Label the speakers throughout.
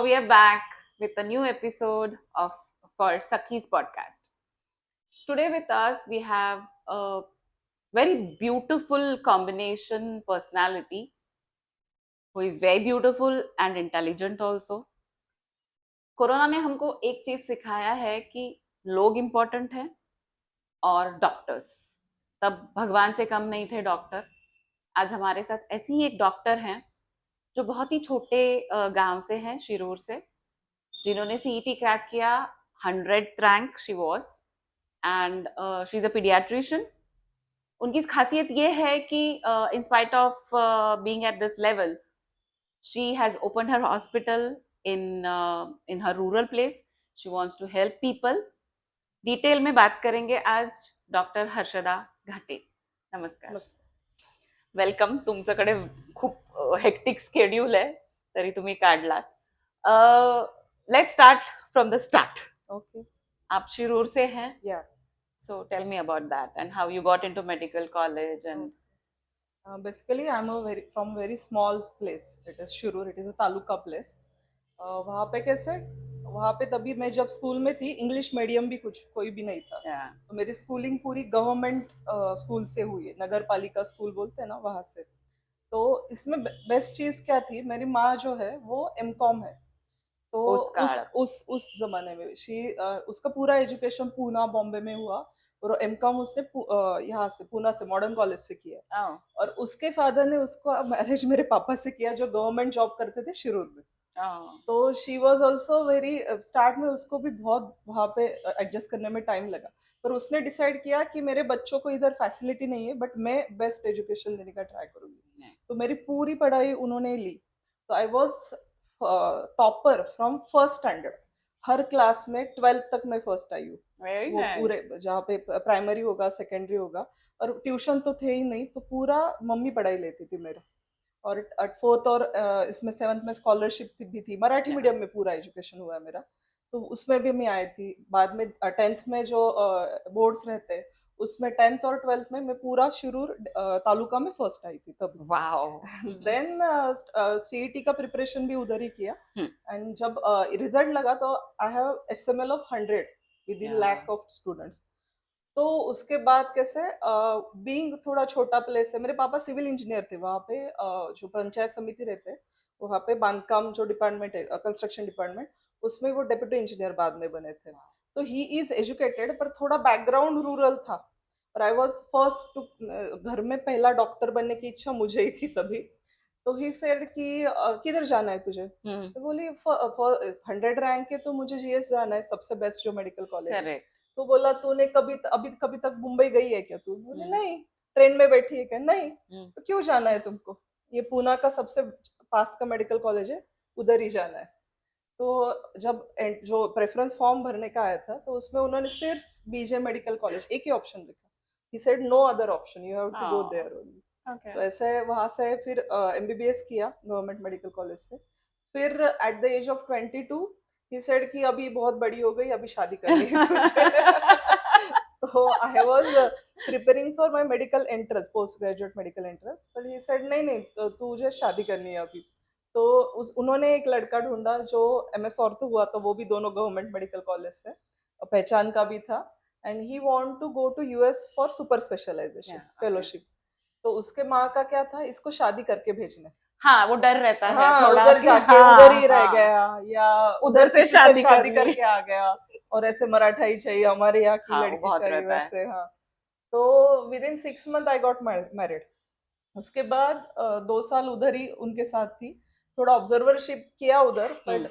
Speaker 1: we are back with a new episode of for Sakhi's podcast. Today with us we have a very beautiful combination personality who is very beautiful and intelligent also. Corona ने हमको एक चीज सिखाया है कि लोग important हैं और डॉक्टर्स। तब भगवान से कम नहीं थे डॉक्टर। आज हमारे साथ ऐसी ही एक डॉक्टर हैं जो बहुत ही छोटे गांव से हैं, शिरूर से, जिन्होंने सीईटी क्रैक किया, 100th rank she was, and she is a paediatrician. उनकी खासियत ये है कि in spite of being at this level, she has opened her hospital in her rural place. She wants to help people. Detail में बात करेंगे आज doctor Harshada घाटे. नमस्कार. वेलकम. तुमच्याकडे खूप हेक्टिक स्केड्यूल आहे, तरी तुम्ही काढलात. Let's start from the start.
Speaker 2: Okay.
Speaker 1: आप शिरूर से हैं.
Speaker 2: Yeah.
Speaker 1: So tell me about that and how you got into medical college and.
Speaker 2: Basically, I'm from very small place. It is Shirur. It is a taluka place. वहाँ पे कैसे? वहाँ पे तभी मैं जब स्कूल में थी, इंग्लिश मीडियम भी कोई भी नहीं था.
Speaker 1: Yeah.
Speaker 2: तो मेरी स्कूलिंग पूरी गवर्नमेंट स्कूल से हुई है, नगर पालिका स्कूल बोलते हैं ना, वहाँ से. तो इसमें बेस्ट चीज क्या थी, मेरी माँ जो है वो एमकॉम है. तो उस जमाने में उसका पूरा एजुकेशन पूना बॉम्बे में हुआ, और एमकॉम उसने यहाँ से पूना से मॉडर्न कॉलेज से किया. और उसके फादर ने उसको मैरिज मेरे पापा से किया, जो गवर्नमेंट जॉब करते थे शिरूर में. तो she was also very start में उसको भी बहुत वहाँ पे एडजस्ट करने में टाइम लगा, पर उसने डिसाइड किया कि मेरे बच्चों को इधर फैसिलिटी नहीं है, बट मैं बेस्ट एजुकेशन देने का ट्राई करूंगी. तो मेरी पूरी पढ़ाई उन्होंने ली. तो I was topper from first standard. Her class में 12th तक मैं फर्स्ट आई हूँ. वो पूरे जहाँ पे प्राइमरी होगा, सेकेंडरी होगा, और ट्यूशन तो थे ही नहीं, तो पूरा मम्मी पढ़ाई लेती थी मेरा. और 4th और इसमें 7th में स्कॉलरशिप भी थी. मराठी मीडियम में पूरा एजुकेशन हुआ है मेरा. तो उसमें भी मैं आई थी. बाद में 10th में जो बोर्ड्स रहते हैं, उसमें 10th और 12th में मैं पूरा शिरूर तालुका में फर्स्ट आई थी तब.
Speaker 1: वाओ.
Speaker 2: देन सीईटी का प्रिपरेशन भी उधर ही किया. एंड जब रिजल्ट लगा तो I have SML of 100 with in lakh of students. तो उसके बाद कैसे बीइंग थोड़ा छोटा प्लेस है, मेरे पापा सिविल इंजीनियर थे. वहाँ पे जो पंचायत समिति रहते हैं, वहाँ पे बांधकाम जो डिपार्टमेंट है, कंस्ट्रक्शन डिपार्टमेंट, उसमें वो डेप्यूटी इंजीनियर बाद में बने थे. तो ही इज एजुकेटेड, पर थोड़ा बैकग्राउंड रूरल था. और आई वॉज फर्स्ट टू, घर में पहला डॉक्टर बनने की इच्छा मुझे ही थी तभी. तो ही सेड कि किधर जाना है तुझे. तो बोली 100 रैंक है तो मुझे जीएस जाना है, सबसे बेस्ट जो मेडिकल कॉलेज है. तो बोला तूने कभी तक मुंबई गई है क्या तू. बोले नहीं. ट्रेन में बैठी है क्या. नहीं. तो क्यों जाना है तुमको, ये पूना का सबसे पास का मेडिकल कॉलेज है, उधर ही जाना है. तो जब जो प्रेफरेंस फॉर्म भरने का आया था, तो उसमें उन्होंने सिर्फ बीजे मेडिकल कॉलेज एक ही ऑप्शन लिखा. He said no other option, you have to go there only. तो ऐसे वहां से फिर एमबीबीएस किया गवर्नमेंट मेडिकल कॉलेज से. फिर at the age of 22 he said कि अभी बहुत बड़ी हो गई, अभी शादी करनी है तुझे. तो I was preparing for my medical entrance, post graduate medical entrance, but he said नहीं तो तुझे शादी करनी है अभी. तो उन्होंने एक लड़का ढूंढा जो एमएस ऑर्थो हुआ, तो वो भी दोनों गवर्नमेंट मेडिकल कॉलेज से, पहचान का भी था. And he want to go to US for super specialisation fellowship. तो उसके माँ का क्या था, इसको शादी करके भेजना.
Speaker 1: हाँ, वो डर रहता है.
Speaker 2: हाँ, उधर जाके उधर ही रह गया, या उधर से शादी करके आ गया, और ऐसे मराठाई चाहिए, हमारे यहाँ की लड़की चाहिए वैसे. हाँ. तो with in 6 months I got married. उसके बाद 2 साल उधर ही उनके साथ थी. थोड़ा ऑब्जर्वरशिप किया उधर, बट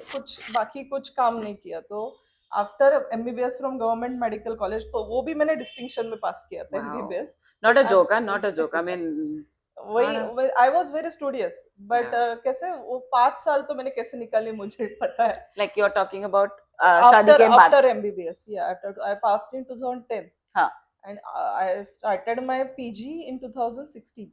Speaker 2: कुछ काम नहीं किया. तो after MBBS from government medical college, तो वो भी मैंने डिस्टिंक्शन में पास किया था MBBS.
Speaker 1: Not a joke. I mean
Speaker 2: वही I was very studious, but कैसे वो 5 साल तो मैंने कैसे निकाले मुझे पता है.
Speaker 1: Like you are talking about शादी के बाद.
Speaker 2: After MBBS, I passed in 2010. हाँ. And I started my PG in 2016.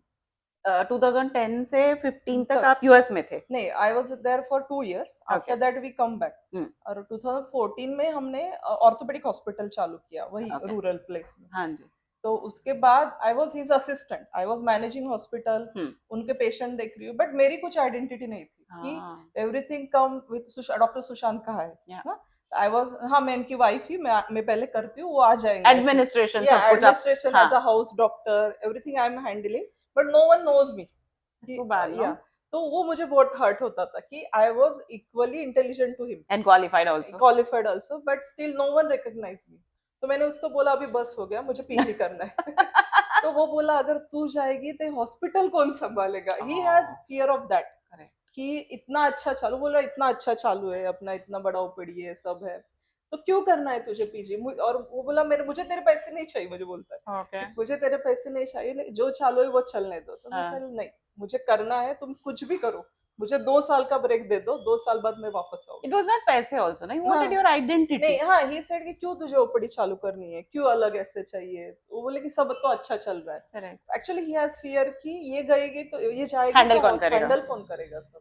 Speaker 1: 2010 से 15 तक आप यूएस में थे.
Speaker 2: नहीं, I was there for 2 years. After that we come back. और 2014 में हमने ऑर्थोपेडिक हॉस्पिटल चालू किया, वही रूरल प्लेस में.
Speaker 1: हाँ जी.
Speaker 2: तो उसके बाद I was his assistant, I was managing hospital, उनके पेशेंट देख रही हूँ, बट मेरी कुछ आइडेंटिटी नहीं थी कि everything come with doctor Sushant कहा है ना। आई वॉज, हाँ मैं इनकी वाइफ ही, मैं पहले करती हूँ, वो आ जाएंगे
Speaker 1: एडमिनिस्ट्रेशन,
Speaker 2: या
Speaker 1: सब कुछ आप,
Speaker 2: administration as a house doctor, everything I am handling, but no one knows me.
Speaker 1: so bad, no?
Speaker 2: या तो वो मुझे बहुत हर्ट होता था कि I was equally intelligent to him
Speaker 1: And qualified also.
Speaker 2: Qualified also, but still no one recognise me. तो मैंने उसको बोला अभी बस हो गया, मुझे पीजी करना है। तो वो बोला अगर तू जाएगी तो हॉस्पिटल कौन संभालेगा, he has fear of that कि इतना अच्छा चालू, बोला इतना अच्छा चालू है अपना, इतना बड़ा ओपीडी है सब है, तो क्यों करना है तुझे पीजी। और वो बोला मेरे, मुझे तेरे पैसे नहीं चाहिए, मुझे बोलता है
Speaker 1: Okay.
Speaker 2: मुझे तेरे पैसे नहीं चाहिए, जो चालू है वो चलने दो। तो मैं नहीं, मुझे करना है, तुम कुछ भी करो, मुझे 2 साल का ब्रेक दे दो, 2 साल बाद मैं वापस आऊंगी।
Speaker 1: It was not पैसे also, नहीं, wanted your identity.
Speaker 2: नहीं, हाँ, ही सेड कि क्यों तुझे ओपीडी चालू करनी है, क्यों अलग ऐसे चाहिए। वो बोले कि सब तो अच्छा चल रहा है। एक्चुअली ही हैज फियर कि ये गएगी तो ये जाएगी,
Speaker 1: हैंडल
Speaker 2: तो
Speaker 1: कौन करेगा,
Speaker 2: हैंडल कौन करेगा सब।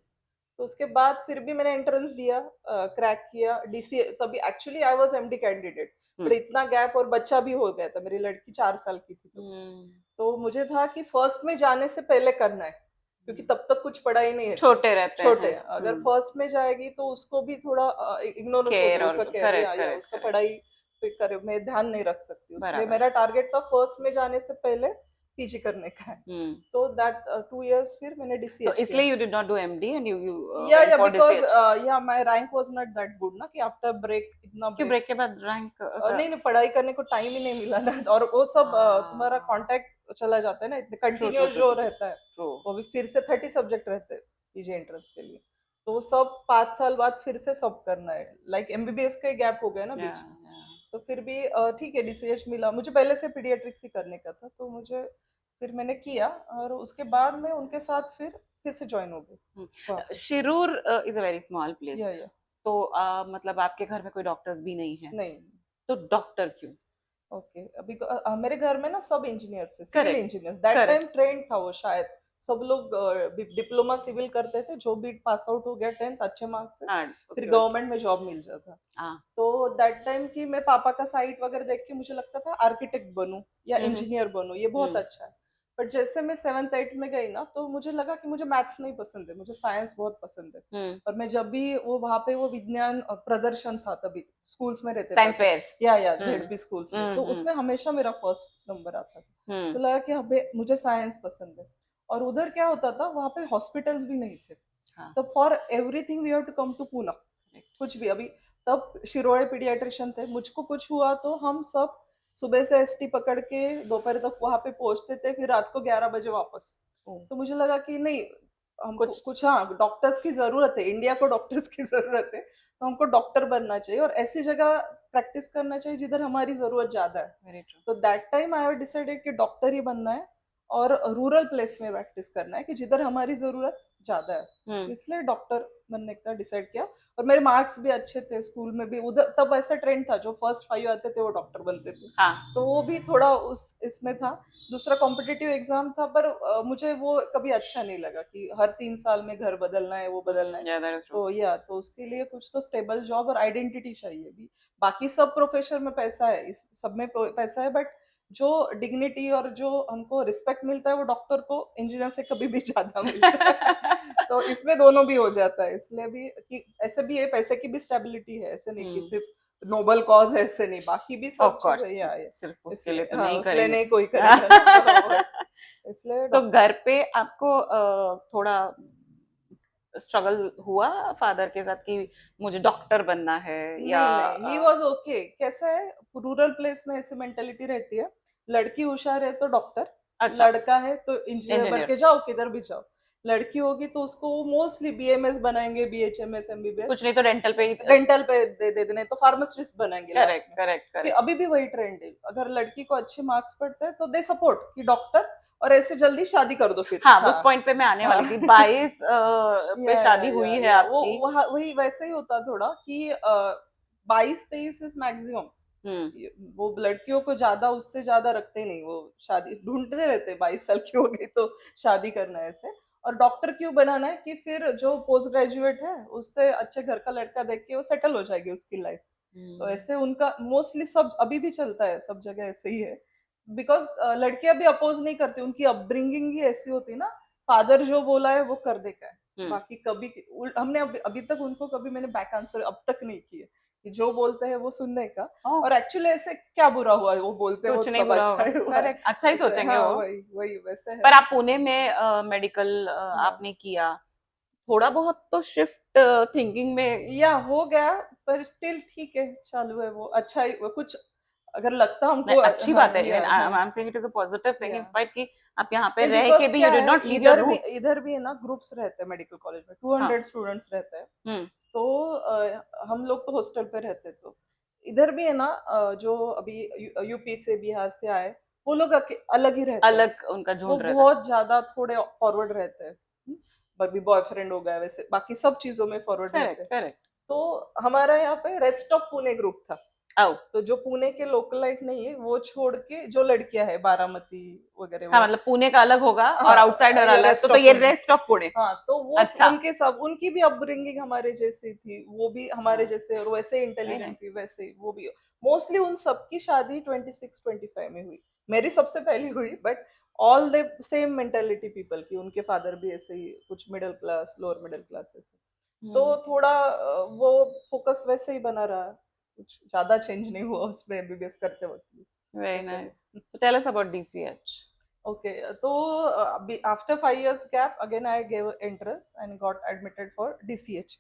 Speaker 2: तो उसके बाद फिर भी मैंने एंट्रेंस दिया, क्रैक किया डीसी, तभी actually I was MD candidate, but इतना गैप और बच्चा भी हो गया था, मेरी लड़की 4 साल की थी तो मुझे था कि फर्स्ट में जाने से पहले करना है, क्योंकि तब तक कुछ पढ़ाई नहीं है,
Speaker 1: छोटे रहते
Speaker 2: छोटे
Speaker 1: हैं।
Speaker 2: अगर फर्स्ट में जाएगी तो उसको भी थोड़ा इग्नोरेंस होती है, उसका केयर या उसका पढ़ाई पे करे, मैं ध्यान नहीं रख सकती, इसलिए मेरा टारगेट था फर्स्ट में जाने से पहले पीजी करने का है। तो दैट 2 years फिर मैंने डीसीएच
Speaker 1: किया। इसलिए you did not do MD and you
Speaker 2: yeah because yeah my rank was not that good ना, कि आफ्टर ब्रेक इतना
Speaker 1: क्यों ब्रेक के बाद रैंक
Speaker 2: नहीं, पढ़ाई करने को टाइम ही नहीं मिला ना, और वो सब तुम्हारा कांटेक्ट चला जाता है ना, कंटिन्यूस जो रहता है, वो भी फिर से 30 सब्जेक्ट रहते हैं पीजी एंट्रेंस के लिए, तो वो सब 5 साल बाद फिर से सब करना है, लाइक एमबीबीएस का गैप हो गया ना बीच में। तो फिर भी ठीक है, डीसीएच मिला मुझे, पहले से पीडियाट्रिक्स ही करने का था, तो मुझे फिर मैंने किया, और उसके बाद में उनके साथ फिर से ज्वाइन हो गई।
Speaker 1: Shirur is a very small place,
Speaker 2: या
Speaker 1: तो मतलब आपके घर में कोई डॉक्टर्स भी नहीं है?
Speaker 2: नहीं।
Speaker 1: तो डॉक्टर क्यों?
Speaker 2: ओके, अभी मेरे घर में ना सब इंजीनियर्स है, civil engineers, that time trend था वो, शायद सब लोग डिप्लोमा सिविल करते थे, जो भी पास आउट हो गया 10th अच्छे मार्क्स से, फिर गवर्नमेंट में जॉब मिल जाता। तो दैट टाइम की मैं पापा का साइट वगैरह देख के मुझे लगता था आर्किटेक्ट बनूं या इंजीनियर बनूं, ये बहुत अच्छा है। बट जैसे मैं 7th 8th में गई ना, तो मुझे लगा कि मुझे मैथ्स नहीं पसंद है, मुझे साइंस बहुत पसंद है। और मैं जब भी वो वहाँ पे वो विज्ञान प्रदर्शन था, तभी स्कूल्स में रहते
Speaker 1: साइंस फेयर्स
Speaker 2: या जेडपी स्कूल्स में, तो उसमें हमेशा मेरा फर्स्ट नंबर आता था। तो लगा कि हमें, मुझे साइंस पसंद है। और उधर क्या होता था, वहाँ पे हॉस्पिटल्स भी नहीं थे, तो for everything we have to come to Poona, कुछ भी। अभी तब शिरोड़े पीडियाट्रिशियन थे, मुझको कुछ हुआ तो हम सब सुबह से एसटी पकड़ के दोपहर तक वहां पे पहुंचते थे, फिर रात को 11 बजे वापस। तो मुझे लगा कि नहीं, हमको कुछ हाँ, डॉक्टर्स की जरूरत है, इंडिया को डॉक्टर्स की जरूरत है, तो हमको डॉक्टर बनना चाहिए और ऐसी जगह प्रैक्टिस करना चाहिए जिधर हमारी जरूरत ज्यादा है। तो that time I have decided कि डॉक्टर ही बनना है और रूरल प्लेस में प्रैक्टिस करना है, कि जिधर हमारी जरूरत ज्यादा है, इसलिए डॉक्टर बनने का डिसाइड किया। और मेरे मार्क्स भी अच्छे थे स्कूल में भी, उधर तब ऐसा ट्रेंड था, जो फर्स्ट 5 आते थे वो डॉक्टर बनते थे। तो वो भी थोड़ा उस इसमें था। दूसरा कॉम्पिटिटिव एग्जाम था, पर मुझे वो कभी अच्छा नहीं लगा कि हर 3 साल में घर बदलना है, वो बदलना है। तो उसके लिए कुछ तो स्टेबल जॉब और आइडेंटिटी चाहिए भी। बाकी सब प्रोफेशन में पैसा है, इस सब में पैसा है, बट जो डिग्निटी और जो हमको रिस्पेक्ट मिलता है वो डॉक्टर को इंजीनियर से कभी भी ज्यादा मिलता है। तो इसमें दोनों भी हो जाता है, इसलिए भी कि ऐसे भी है, पैसे की भी स्टेबिलिटी है, ऐसे नहीं कि सिर्फ नोबल कॉज, ऐसे नहीं, बाकी भी सब चीजें है,
Speaker 1: सिर्फ उसके लिए तो
Speaker 2: हाँ,
Speaker 1: नहीं
Speaker 2: उसलिए
Speaker 1: करेंगे,
Speaker 2: नहीं कोई करेगा। इसलिए
Speaker 1: तो घर पे आपको थोड़ा स्ट्रगल हुआ फादर के साथ कि मुझे डॉक्टर बनना है, या
Speaker 2: नहीं, ही वाज ओके। कैसा है, रूरल प्लेस में ऐसी मेंटेलिटी रहती है, लड़की होशियार है तो डॉक्टर, लड़का है तो इंजीनियर बन के जाओ, किधर भी जाओ। लड़की होगी तो उसको मोस्टली बीएमएस बनाएंगे, बीएचएमएस, एमबीबीएस,
Speaker 1: कुछ नहीं तो
Speaker 2: डेंटल पे दे देने, तो फार्मासिस्ट बनाएंगे।
Speaker 1: करेक्ट।
Speaker 2: अभी भी वही ट्रेंड है, अगर लड़की को अच्छे मार्क्स पड़ते हैं तो दे सपोर्ट कि डॉक्टर, और ऐसे जल्दी शादी कर दो फिर।
Speaker 1: उस पॉइंट पे मैं आने वाली थी, 22 पे शादी हुई है आपकी।
Speaker 2: वही वैसे ही होता थोड़ा कि 22-23 इज मैक्सिमम। वो लड़कियों को ज्यादा, उससे ज्यादा रखते नहीं, वो शादी ढूंढते रहते, 22 साल की हो गई तो शादी करना है ऐसे। और डॉक्टर क्यों बनाना है कि फिर जो पोस्ट ग्रेजुएट है उससे अच्छे घर का लड़का देख के वो सेटल हो जाएगी उसकी लाइफ। तो ऐसे उनका मोस्टली सब अभी भी चलता है, सब जगह ऐसे ही है। बिकॉज लड़कियां भी अपोज नहीं करती, उनकी अपब्रिंगिंग ही ऐसी होती ना, फादर जो बोला है वो करने का है। बाकी कभी हमने अभी तक उनको कभी मैंने बैक आंसर अब तक नहीं किए, कि जो बोलते हैं वो सुनने का। और एक्चुअली ऐसे क्या बुरा हुआ है, वो बोलते हैं वो
Speaker 1: कुछ नहीं
Speaker 2: सब
Speaker 1: बुरा
Speaker 2: अच्छा
Speaker 1: होगा,
Speaker 2: ही हुआ है,
Speaker 1: करेक्ट, अच्छा ही
Speaker 2: ऐसे।
Speaker 1: सोचेंगे
Speaker 2: हाँ,
Speaker 1: वो।
Speaker 2: वही वही वैसे है।
Speaker 1: पर आप पुणे में मेडिकल आपने किया, थोड़ा बहुत तो शिफ्ट थिंकिंग में
Speaker 2: या हो गया, पर स्टिल ठीक है, चालू है वो, अच्छा ही वो कुछ अगर लगता हमको।
Speaker 1: अच्छी
Speaker 2: हाँ,
Speaker 1: बात है, इवन
Speaker 2: या
Speaker 1: आई
Speaker 2: हाँ,
Speaker 1: am saying it is a positive thing, in
Speaker 2: या
Speaker 1: स्पाइट कि आप यहाँ पे
Speaker 2: नहीं,
Speaker 1: रह के
Speaker 2: बिकॉज
Speaker 1: भी यू
Speaker 2: क्या
Speaker 1: डिड
Speaker 2: है,
Speaker 1: नॉट लीव योर रूट्स।
Speaker 2: इधर भी है ना, ग्रुप्स रहते हैं मेडिकल कॉलेज में,
Speaker 1: हाँ।
Speaker 2: 200 स्टूडेंट्स रहते हैं।
Speaker 1: हम्म।
Speaker 2: तो हम लोग तो हॉस्टल पे रहते, तो इधर भी है ना, जो अभी यूपी से बिहार से आए, वो लोग अलग ही रहते हैं।
Speaker 1: अलग उनका
Speaker 2: वो
Speaker 1: झुंड रहता है।
Speaker 2: बहुत ज्यादा थोड़े फॉरवर्ड रहते हैं। अभी बॉयफ्रेंड हो गया, वैसे बाकी सब चीजों में फॉरवर्ड रहते
Speaker 1: करेक्ट
Speaker 2: हैं।
Speaker 1: करेक्ट।
Speaker 2: तो हमारा यहाँ पे रेस्ट ऑफ पुणे ग्रुप था।
Speaker 1: आओ।
Speaker 2: तो जो पुणे के लोकलाइट नहीं है, वो छोड़ के जो लड़कियां है बारामती वगैरह,
Speaker 1: हाँ,
Speaker 2: वो
Speaker 1: मतलब पुणे का अलग होगा और
Speaker 2: हाँ,
Speaker 1: आउटसाइडर
Speaker 2: ये
Speaker 1: अलग,
Speaker 2: रेस्ट
Speaker 1: तो
Speaker 2: ऑफ
Speaker 1: ये
Speaker 2: पुणे।
Speaker 1: Rest of Pune.
Speaker 2: हाँ, तो वो
Speaker 1: अच्छा।
Speaker 2: उनके सब, उनकी भी अपब्रिंगिंग हमारे जैसी थी, वो भी हमारे
Speaker 1: हाँ,
Speaker 2: जैसे, और वैसे
Speaker 1: वेरी
Speaker 2: इंटेलिजेंट थी,
Speaker 1: नाइस।
Speaker 2: वैसे ही वो भी। मोस्टली उन सबकी शादी 26-25 में हुई, मेरी सबसे पहली हुई, but all the same mentality people की, उनके फादर भी ऐसे ही, कुछ middle class, lower middle class ऐसे। तो थोड़ा वो फोकस वैसे ही बना रहा, कुछ ज्यादा चेंज नहीं हुआ उसमें एमबीबीएस करते वक्त भी,
Speaker 1: वेरी
Speaker 2: ऐसे
Speaker 1: नाइस।
Speaker 2: है।
Speaker 1: So tell us about DCH.
Speaker 2: Okay, तो अभी after 5 years gap again I gave entrance and got admitted for DCH.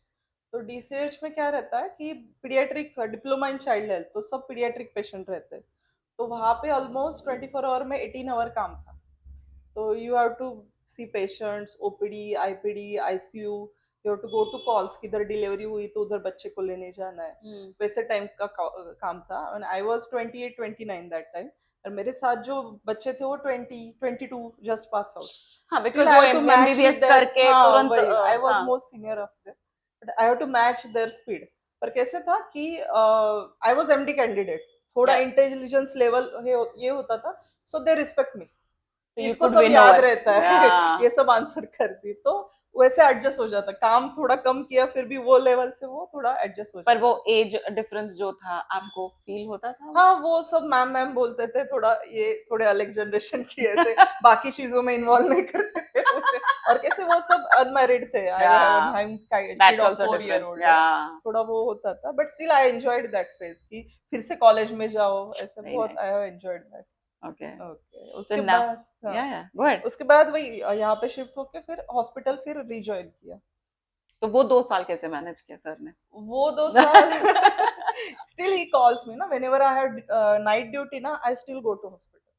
Speaker 2: तो डीसीएच में क्या रहता है कि paediatric diploma in child health, तो सब पीडियाट्रिक पेशेंट रहते हैं। तो वहाँ पे ऑलमोस्ट 24 आवर में 18 आवर काम था। तो you have to see patients, OPD, IPD, ICU, you have to go to calls, किधर डिलीवरी हुई तो उधर बच्चे को लेने जाना है, वैसे टाइम का काम था। And I was 28-29 that time, और मेरे साथ जो बच्चे थे वो 20-22, जस्ट पास आउट।
Speaker 1: हाँ,
Speaker 2: स्टिल
Speaker 1: बिकॉज
Speaker 2: आई
Speaker 1: वो
Speaker 2: have to match with
Speaker 1: MBBS
Speaker 2: there,
Speaker 1: करके
Speaker 2: हाँ
Speaker 1: तुरंत
Speaker 2: वही, आई वाज
Speaker 1: हाँ।
Speaker 2: Most senior of there, but I have to match their speed. पर कैसे था कि आई वाज एमडी कैंडिडेट, थोड़ा
Speaker 1: या
Speaker 2: इंटेलिजेंस लेवल ये होता था, सो दे रिस्पेक्ट मी,
Speaker 1: तो
Speaker 2: कि
Speaker 1: यू
Speaker 2: इसको
Speaker 1: कुड
Speaker 2: सब
Speaker 1: विन
Speaker 2: याद
Speaker 1: ओवर।
Speaker 2: रहता
Speaker 1: या
Speaker 2: है ये सब आंसर करती, तो वैसे एडजस्ट हो जाता, काम थोड़ा कम किया फिर भी वो लेवल से वो थोड़ा एडजस्ट हो
Speaker 1: पर वो
Speaker 2: जाता।
Speaker 1: एज डिफरेंस जो था आपको फील होता था?
Speaker 2: हाँ, वो सब मैम मैम बोलते थे, थोड़ा ये थोड़े अलग जनरेशन की, ऐसे बाकी चीजों में इन्वॉल्व नहीं करते थे मुझे। और कैसे वो सब अनमैरिड थे, आई हैव
Speaker 1: या
Speaker 2: I am kid
Speaker 1: that's
Speaker 2: of
Speaker 1: also
Speaker 2: 4 year
Speaker 1: different.
Speaker 2: old
Speaker 1: या
Speaker 2: है। थोड़ा वो होता था, but still I enjoyed that phase, कि फिर से कॉलेज में जाओ, ऐसे
Speaker 1: वेरी
Speaker 2: बहुत I
Speaker 1: nice.
Speaker 2: Have enjoyed that.
Speaker 1: Okay.
Speaker 2: Okay,
Speaker 1: so
Speaker 2: उसके
Speaker 1: नाउ
Speaker 2: बाद हाँ,
Speaker 1: या गो अहेड।
Speaker 2: उसके बाद वही यहाँ पे शिफ्ट होके फिर हॉस्पिटल फिर रिज्वाइन किया।
Speaker 1: तो वो 2 साल कैसे मैनेज किया सर ने?
Speaker 2: वो 2 साल स्टिल ही कॉल्स मी ना, whenever I had night duty ना, I still go to hospital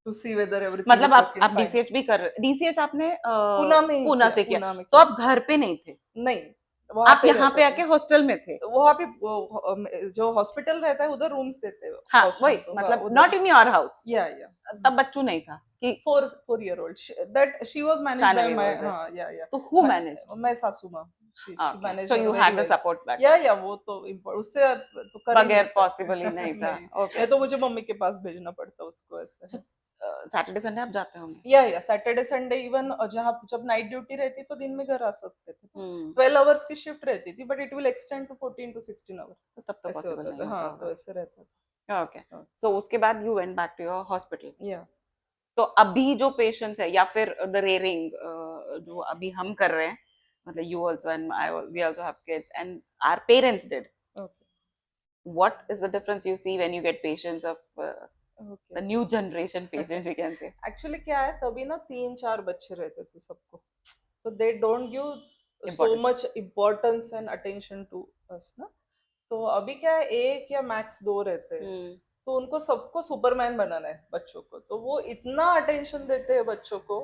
Speaker 2: to see whether everything
Speaker 1: मतलब
Speaker 2: इज
Speaker 1: आप
Speaker 2: वर्किंग फाइन।
Speaker 1: डीसीएच भी कर रहे, डीसीएच आपने
Speaker 2: पुणे में ही
Speaker 1: पूना
Speaker 2: किया,
Speaker 1: से किया,
Speaker 2: पुणे में
Speaker 1: तो
Speaker 2: किया।
Speaker 1: आप घर पे नहीं थे?
Speaker 2: नहीं, वहां
Speaker 1: आप
Speaker 2: पे
Speaker 1: यहाँ
Speaker 2: रहते
Speaker 1: पे
Speaker 2: थे।
Speaker 1: आके हॉस्टल में थे?
Speaker 2: वहां पे जो हॉस्पिटल रहता है उधर रूम्स देते हैं
Speaker 1: हाँ वही,
Speaker 2: हाउसमेट को, हाँ,
Speaker 1: मतलब
Speaker 2: उधर
Speaker 1: नॉट इन योर हाउस।
Speaker 2: या
Speaker 1: तब बच्चू नहीं था कि
Speaker 2: 4 year old, that she was managed by
Speaker 1: Sanvi
Speaker 2: my,
Speaker 1: was there?
Speaker 2: हाँ, या
Speaker 1: तो हु
Speaker 2: मैं
Speaker 1: मैनेज्ड?
Speaker 2: मैं सासू माँ, she
Speaker 1: okay,
Speaker 2: managed
Speaker 1: so
Speaker 2: her
Speaker 1: you
Speaker 2: very
Speaker 1: had the
Speaker 2: well।
Speaker 1: Support back home.
Speaker 2: या वो तो उससे तो कर ही नहीं
Speaker 1: बगैर पॉसिबल ही
Speaker 2: सकते
Speaker 1: नहीं था।
Speaker 2: नहीं,
Speaker 1: ओके।
Speaker 2: नहीं तो मुझे मम्मी के पास भेजना पड़ता उसको, ऐसे
Speaker 1: सो
Speaker 2: है।
Speaker 1: सैटरडे संडे आप जाते होंगे?
Speaker 2: या सैटरडे संडे इवन, जहाँ जब नाइट ड्यूटी रहती तो दिन में घर आ सकते थे, तो
Speaker 1: हम्म।
Speaker 2: 12 hours की शिफ्ट रहती थी, but it will extend to 14 to 16 hour,
Speaker 1: तो तब तो
Speaker 2: ऐसे
Speaker 1: पॉसिबल
Speaker 2: होता
Speaker 1: नहीं
Speaker 2: था।
Speaker 1: होता
Speaker 2: हाँ, तो
Speaker 1: होगा।
Speaker 2: ऐसे रहता
Speaker 1: ओके।
Speaker 2: था।
Speaker 1: सो उसके बाद you went back to your hospital.
Speaker 2: या
Speaker 1: तो अभी जो पेशेंट्स है या फिर द रेयरिंग जो अभी हम कर रहे हैं, मतलब you also and I, we also have kids and our parents did,
Speaker 2: okay,
Speaker 1: what is the difference you see when you get patients of
Speaker 2: okay.
Speaker 1: the new generation patients, we can say?
Speaker 2: Actually क्या है, तभी ना 3-4 बच्चे रहते थे सबको, तो they don't give so
Speaker 1: Importance.
Speaker 2: Much importance and attention to us ना। तो अभी क्या है, एक या मैक्स 2 रहते हैं,
Speaker 1: Hmm.
Speaker 2: तो उनको सबको सुपरमैन बनाना है बच्चों को, तो वो इतना अटेंशन देते हैं बच्चों को,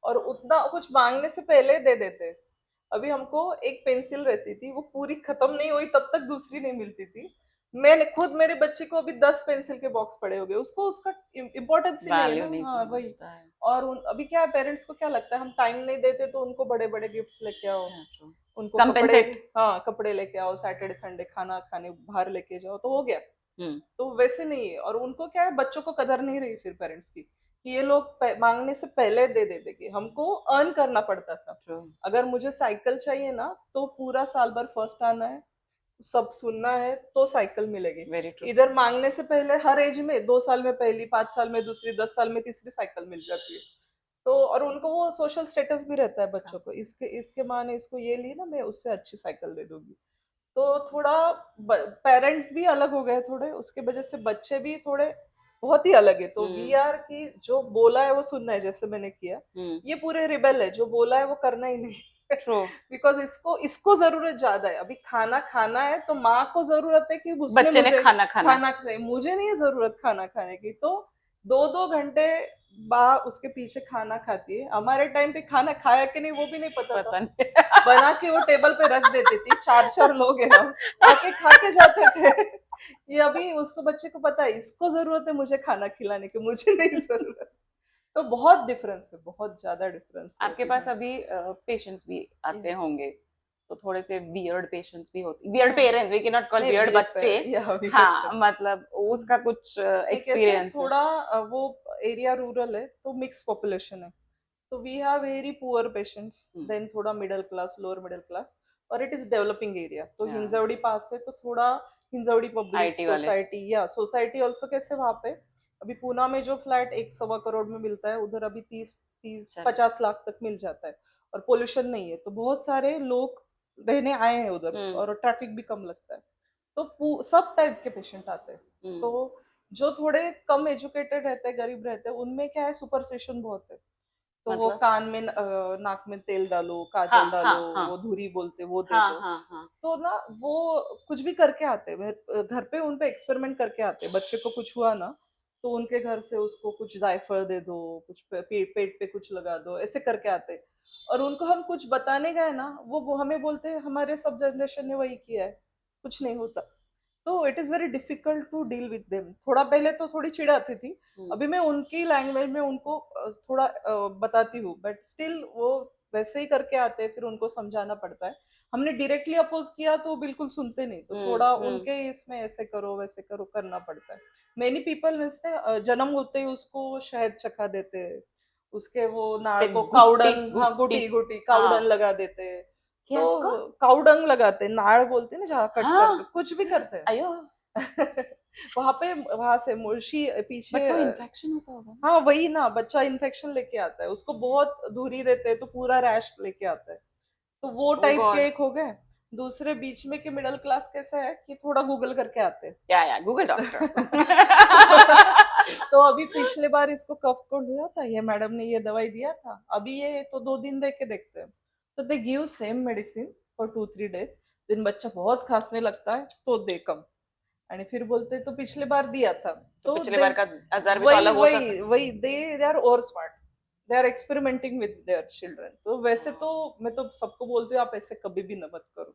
Speaker 2: और उतना कुछ मांगने से पहले दे देते हैं। अभी हमको एक पेंसिल रहती थी, वो पूरी खत्म नहीं हुई तब तक दूसरी नहीं मिलती थी। मैंने खुद, मेरे बच्चे को अभी 10 पेंसिल के बॉक्स पड़े हो गए, उसको उसका इम्पोर्टेंस ही नहीं है
Speaker 1: वैल्यू
Speaker 2: ना।
Speaker 1: नहीं
Speaker 2: हाँ वही।
Speaker 1: समझता है।
Speaker 2: और अभी क्या है, पेरेंट्स को क्या लगता है, हम टाइम नहीं देते तो उनको बड़े बड़े गिफ्ट्स लेके आओ,
Speaker 1: True.
Speaker 2: उनको कपड़े,
Speaker 1: Compensate.
Speaker 2: हाँ कपड़े लेके आओ, सैटरडे संडे खाना खाने बाहर लेके जाओ, तो हो गया।
Speaker 1: Hmm.
Speaker 2: तो वैसे नहीं है, और उनको क्या है, बच्चों को कदर नहीं रही फिर पेरेंट्स की, कि ये लोग मांगने से पहले दे देते, कि हमको अर्न करना पड़ता था।
Speaker 1: True.
Speaker 2: अगर मुझे साइकिल चाहिए ना, तो पूरा साल भर फर्स्ट आना है, सब सुनना है तो साइकिल मिलेगी।
Speaker 1: Very true.
Speaker 2: इधर मांगने से पहले हर एज में 2 साल में पहली, 5 साल में दूसरी, 10 साल में तीसरी साइकिल मिल जाती है। तो और उनको वो सोशल स्टेटस भी रहता है बच्चों को, इसके इसके माँ ने इसको ये ली ना, मैं उससे अच्छी साइकिल दे दूंगी। तो थोड़ा पेरेंट्स भी अलग हो गए थोड़े, उसके वजह से बच्चे भी थोड़े बहुत ही अलग है। तो वी आर की जो बोला है वो सुनना है, जैसे मैंने किया। ये पूरे रिबेल है, जो बोला है वो करना ही नहीं।
Speaker 1: ट्रू।
Speaker 2: बिकॉज इसको इसको जरूरत ज्यादा है, अभी खाना खाना है तो माँ को जरूरत है कि उसने
Speaker 1: बच्चे ने
Speaker 2: मुझे
Speaker 1: खाना खाना है।
Speaker 2: खाना चाहिए, मुझे नहीं है जरूरत खाना खाने की। तो 2-2 घंटे बा उसके पीछे खाना खाती है। हमारे टाइम पे खाना खाया कि नहीं वो भी नहीं पता था,
Speaker 1: पता नहीं।
Speaker 2: बना के वो टेबल पे रख देती थी। 4-4 लोग हैं हम, आके खा के जाते थे। ये अभी उसको बच्चे को पता है इसको जरूरत है मुझे खाना खिलाने की, मुझे नहीं जरूरत। तो बहुत डिफरेंस है, बहुत ज्यादा डिफरेंस है
Speaker 1: आपके
Speaker 2: अभी।
Speaker 1: पास
Speaker 2: हाँ,
Speaker 1: अभी पेशेंट्स भी आते
Speaker 2: ये-
Speaker 1: होंगे, तो थोड़े से वियर्ड पेशेंट्स भी होते, वियर्ड
Speaker 2: हाँ,
Speaker 1: parents, we can not call
Speaker 2: नहीं
Speaker 1: वियर्ड
Speaker 2: वियर्ड
Speaker 1: बच्चे।
Speaker 2: या वियर्ड।
Speaker 1: हाँ, मतलब उसका कुछ
Speaker 2: नहीं कैसे
Speaker 1: एक्सपीरियंस है।
Speaker 2: थोड़ा वो एरिया रूरल है तो मिक्स पॉपुलेशन है। तो we have very poor patients, then थोड़ा middle class, lower middle class, और इट इज डेवलपिंग एरिया। तो हिंजवड़ी पास है तो थोड़ा हिंजवड़ी पब्लिक
Speaker 1: आईटी वाले।
Speaker 2: सोसाइटी, या सोसाइटी ऑल्सो कैसे वहां पे अभी पूना में जो फ्लैट 1-1.25 करोड़ में मिलता है, उधर अभी 30
Speaker 1: चल।
Speaker 2: 50 लाख तक मिल जाता है। और पोल्यूशन नहीं है, तो बहुत सारे लोग रहने आए हैं उधर, और ट्रैफिक भी कम लगता है। तो सब टाइप के पेशेंट आते हैं। तो जो थोड़े कम एजुकेटेड रहते हैं, गरीब रहते हैं, उनमें क्या है, सुपरस्टिशन बहुत है। तो वो
Speaker 1: मतलब
Speaker 2: कान में नाक में तेल डालो,
Speaker 1: हाँ
Speaker 2: काजल
Speaker 1: हाँ
Speaker 2: डालो,
Speaker 1: हाँ
Speaker 2: वो धुरी बोलते वो दे
Speaker 1: हाँ
Speaker 2: दो।
Speaker 1: हाँ हाँ।
Speaker 2: तो ना वो कुछ भी करके आते हैं घर पे, उन पे एक्सपेरिमेंट करके आते हैं। बच्चे को कुछ हुआ ना, तो उनके घर से उसको कुछ जायफल दे दो, कुछ पेट पे कुछ लगा दो, ऐसे करके आते हैं। और उनको हम कुछ बताने गए ना, वो हमें बोलते हैं हमारे सब जनरेशन ने वही किया है, कुछ नहीं होता। तो it is very difficult to deal with them. थोड़ा पहले तो थोड़ी चिढ़ आती थी, अभी मैं उनकी लैंग्वेज में उनको थोड़ा बताती हूँ, बट स्टिल वो वैसे ही करके आते हैं, फिर उनको समझाना पड़ता है। हमने डायरेक्टली अपोज किया तो बिल्कुल सुनते नहीं, तो थोड़ा उनके इसमें ऐसे करो वैसे करो करना पड़ता है। मेनी पीपल में जन्म होते ही उसको शहद चखा देते हैं, उसके वो नाड़
Speaker 1: ते
Speaker 2: को
Speaker 1: गुट्टी
Speaker 2: काउडंग, हाँ
Speaker 1: गुट्टी।
Speaker 2: गुटी गुटी
Speaker 1: हाँ,
Speaker 2: काउडंग लगा देते हैं।
Speaker 1: क्या इसको?
Speaker 2: तो काउडंग लगाते हैं, नाड़ बोलते हैं ना जहाँ कट करते,
Speaker 1: हाँ।
Speaker 2: कुछ भी करते हैं।
Speaker 1: अयो।
Speaker 2: वहां पे वहां से मुर्शी पीछे
Speaker 1: बट वो इन्फेक्शन होता होगा ना।
Speaker 2: हाँ वही ना, बच्चा इन्फेक्शन लेके आता है, उसको बहुत धुरी देते हैं तो पूरा रैश लेके आता है। तो वो
Speaker 1: ओ
Speaker 2: टाइप के
Speaker 1: गॉड।
Speaker 2: एक हो गए। दूसरे बीच में कि मिडिल क्लास कैसा है कि थोड़ा गूगल करके आते हैं।
Speaker 1: या गूगल डॉक्टर।
Speaker 2: तो अभी पिछले बार इसको कफ कोल्ड हुआ था, ये मैडम ने ये दवाई दिया था, अभी ये तो 2 दिन देख के देखते हैं। तो they give same medicine for 2-3 days. दिन बच्चा बहुत खांसने लगता है तो दे कम, आणि फिर बोलते तो पिछले बार दिया था।
Speaker 1: तो
Speaker 2: तो
Speaker 1: पिछले
Speaker 2: दे
Speaker 1: बार का आजार भी तो
Speaker 2: वही
Speaker 1: अलग हो सकता
Speaker 2: वही वही they are over smart, they are experimenting with their children. तो वैसे तो मैं तो सबको बोलती हूँ आप ऐसे कभी भी न मत करो।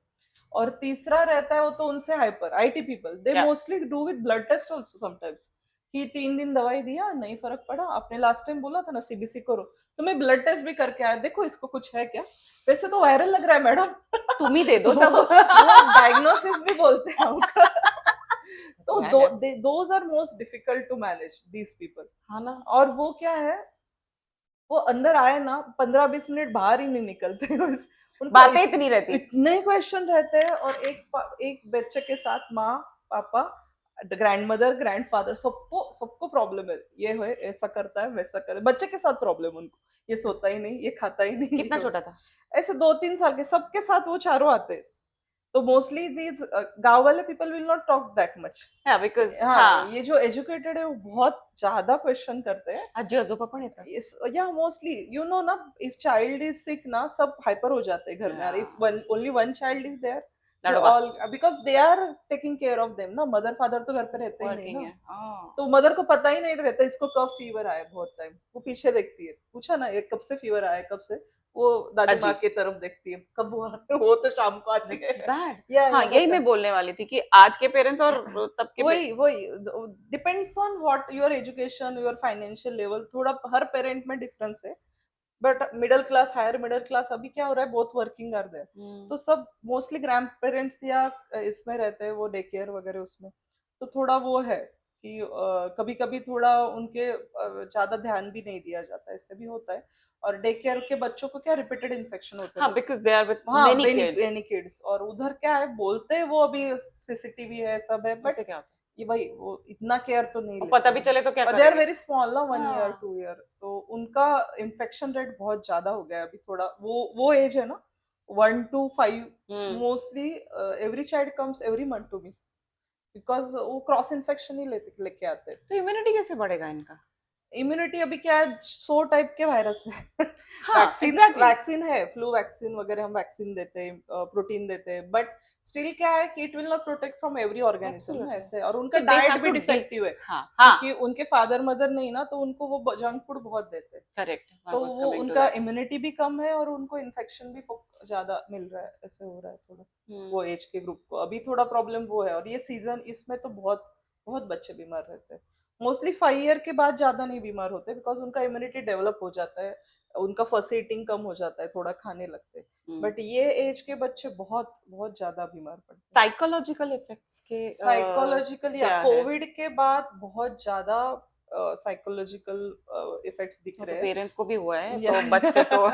Speaker 2: और तीसरा रहता है वो तो उनसे हाइपर आईटी पीपल, दे
Speaker 1: क्या।
Speaker 2: Mostly do with blood test also sometimes. कि 3 दिन दवाई दिया नहीं फर्क पड़ा, आपने लास्ट टाइम बोला था ना सीबीसी करो, तो मैं ब्लड टेस्ट भी करके आया, देखो इसको कुछ है क्या। वैसे तो वायरल लग रहा है मैडम।
Speaker 1: तुम ही दे दो सब।
Speaker 2: वो डायग्नोसिस भी बोलते हैं हमका। तो
Speaker 1: है।
Speaker 2: Those are most difficult to manage these people.
Speaker 1: हाँ ना।
Speaker 2: और वो क्या है, वो अंदर आए ना 15-20 मिनट बाहर ही नहीं निकलते। उनको
Speaker 1: बातें इतनी रहती।
Speaker 2: इतने क्वेश्चन रहते हैं, और एक बच्चे के साथ माँ, पापा, ग्रैंड मदर, ग्रैंड फादर, सबको सबको प्रॉब्लम है, ये है ऐसा करता है वैसा करता है, बच्चे के साथ प्रॉब्लम उनको, ये सोता ही नहीं, ये खाता ही नहीं,
Speaker 1: कितना छोटा था?
Speaker 2: ऐसे 2-3 साल के सबके साथ वो चारों आते हैं। तो मोस्टली दीज गांव वाले people will not talk that much.
Speaker 1: हाँ बिकॉज
Speaker 2: हाँ,
Speaker 1: हाँ,
Speaker 2: ये जो एजुकेटेड है वो बहुत ज्यादा क्वेश्चन करते हैं।
Speaker 1: आजी आजोबा पण येतात.
Speaker 2: Yes, yeah, mostly, you know ना, if child is sick ना, सब hyper हो जाते हैं घर में। और if only one child is there, they
Speaker 1: लाडोबा
Speaker 2: all, because they are taking care of them ना, मदर फादर तो घर पे रहते ही नहीं
Speaker 1: वर्किंग
Speaker 2: ना।
Speaker 1: है। हाँ।
Speaker 2: तो मदर को पता ही नहीं रहता इसको कब फीवर आया, बहुत टाइम वो पीछे देखती है, पूछा ना ये कब से फीवर आया, कब से, वो दादी माँ
Speaker 1: अजी।
Speaker 2: की तरफ देखती है कब हुआ। वो तो शाम को आती है।
Speaker 1: That's bad. हाँ,
Speaker 2: या
Speaker 1: यही
Speaker 2: होता
Speaker 1: मैं
Speaker 2: है।
Speaker 1: बोलने वाली थी कि आज के पेरेंट्स और तब के
Speaker 2: वही वही depends on what your education, your financial level, थोड़ा हर पेरेंट में डिफरेंस है। But middle class, higher middle class, अभी क्या हो रहा है, बहुत वर्किंग कर रहे हैं। तो सब मोस्टली ग्रैंड पेरेंट्स या इसमें रहते हैं वो डे केयर वगैरह उसमें। तो थोड़ा वो है कि कभी कभी थोड़ा उनके ज्यादा ध्यान भी नहीं दिया जाता, ऐसे भी होता है। और डे केयर के बच्चों को क्या रिपीटेड इन्फेक्शन होते
Speaker 1: हाँ,
Speaker 2: रहते
Speaker 1: बिकॉज दे आर विद
Speaker 2: हैं। हाँ,
Speaker 1: many
Speaker 2: many
Speaker 1: kids.
Speaker 2: Many kids. और उधर क्या है, बोलते हैं वो अभी सीसीटीवी है सब है, बट
Speaker 1: उससे क्या होता है?
Speaker 2: ये भाई वो इतना केयर तो नहीं
Speaker 1: और
Speaker 2: लेते
Speaker 1: पता भी
Speaker 2: हैं।
Speaker 1: चले तो क्या
Speaker 2: और दे आर
Speaker 1: करेंगे?
Speaker 2: वेरी स्मॉल ना, 1 ईयर
Speaker 1: हाँ।
Speaker 2: 2 ईयर, तो उनका इन्फेक्शन रेट बहुत ज्यादा हो गया है अभी थोड़ा। वो एज है ना, 1 to 5,
Speaker 1: हम्म।
Speaker 2: Mostly every child comes every month to me, because वो क्रॉस इन्फेक्शन ही लेके आते हैं।
Speaker 1: तो इम्यूनिटी कैसे बढ़ेगा इनका?
Speaker 2: इम्यूनिटी अभी क्या है, 100 टाइप के वायरस है।
Speaker 1: हाँ,
Speaker 2: वैक्सीन
Speaker 1: एग्जैक्टली।
Speaker 2: वैक्सीन है, फ्लू वैक्सीन वगैरह हम वैक्सीन देते हैं, प्रोटीन देते हैं, बट स्टिल क्या है कि it will not protect from every organism ना,
Speaker 1: एब्सोल्युटली।
Speaker 2: ऐसे। और उनका
Speaker 1: सो दे
Speaker 2: डाइट
Speaker 1: हैव
Speaker 2: भी
Speaker 1: टू डी।
Speaker 2: डिफेक्टिव है,
Speaker 1: हाँ, हाँ।
Speaker 2: क्योंकि उनके फादर मदर नहीं ना, तो उनको वो जंक फूड बहुत देते हैं।
Speaker 1: करेक्ट, आई
Speaker 2: तो
Speaker 1: वाज
Speaker 2: वो
Speaker 1: कमिंग टू
Speaker 2: उनका
Speaker 1: दैट।
Speaker 2: इम्यूनिटी भी कम है और उनको इन्फेक्शन भी ज्यादा मिल रहा है, ऐसे हो रहा है थोड़ा। वो एज के ग्रुप को अभी थोड़ा प्रॉब्लम वो है। और ये सीजन, इसमें तो बहुत बहुत बच्चे बीमार रहते हैं। मोस्टली 5 ईयर के बाद ज्यादा नहीं बीमार होते, बिकॉज उनका इम्यूनिटी डेवलप हो जाता है, उनका फर्स्ट ईटिंग कम हो जाता है, थोड़ा खाने लगते हैं। बट ये एज के बच्चे बहुत बहुत ज्यादा बीमार पड़ते हैं।
Speaker 1: साइकोलॉजिकल इफेक्ट्स के
Speaker 2: साइकोलॉजिकली, या
Speaker 1: क्या है?
Speaker 2: कोविड के बाद बहुत ज्यादा साइकोलॉजिकल इफेक्ट्स दिख
Speaker 1: वो तो
Speaker 2: रहे
Speaker 1: पेरेंट्स को भी हुआ है,
Speaker 2: हैं।
Speaker 1: तो बच्चे तो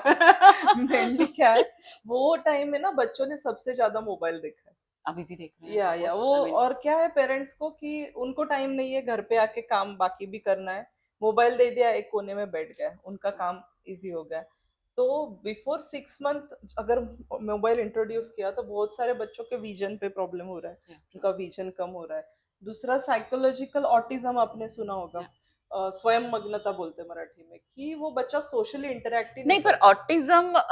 Speaker 2: मेनली क्या है, वो टाइम में ना बच्चों ने सबसे ज्यादा मोबाइल देखा है।
Speaker 1: अभी भी देख रहे हैं,
Speaker 2: या
Speaker 1: सपोज,
Speaker 2: वो,
Speaker 1: आई मीन।
Speaker 2: और क्या है पेरेंट्स को कि उनको टाइम नहीं है, घर पे आके काम बाकी भी करना है, मोबाइल दे दिया, एक कोने में बैठ गए, उनका काम इजी हो गया। तो बिफोर 6 मंथ अगर मोबाइल इंट्रोड्यूस किया, तो बहुत सारे बच्चों के विजन पे प्रॉब्लम हो रहा है, उनका विजन कम हो रहा है। दूसरा साइकोलॉजिकल ऑटिज्म, आपने सुना होगा, स्वयं मग्नता बोलते हैं मराठी में, कि वो बच्चा सोशली इंटरेक्ट ही नहीं
Speaker 1: नहीं, पर
Speaker 2: करता।
Speaker 1: ऑटिज्म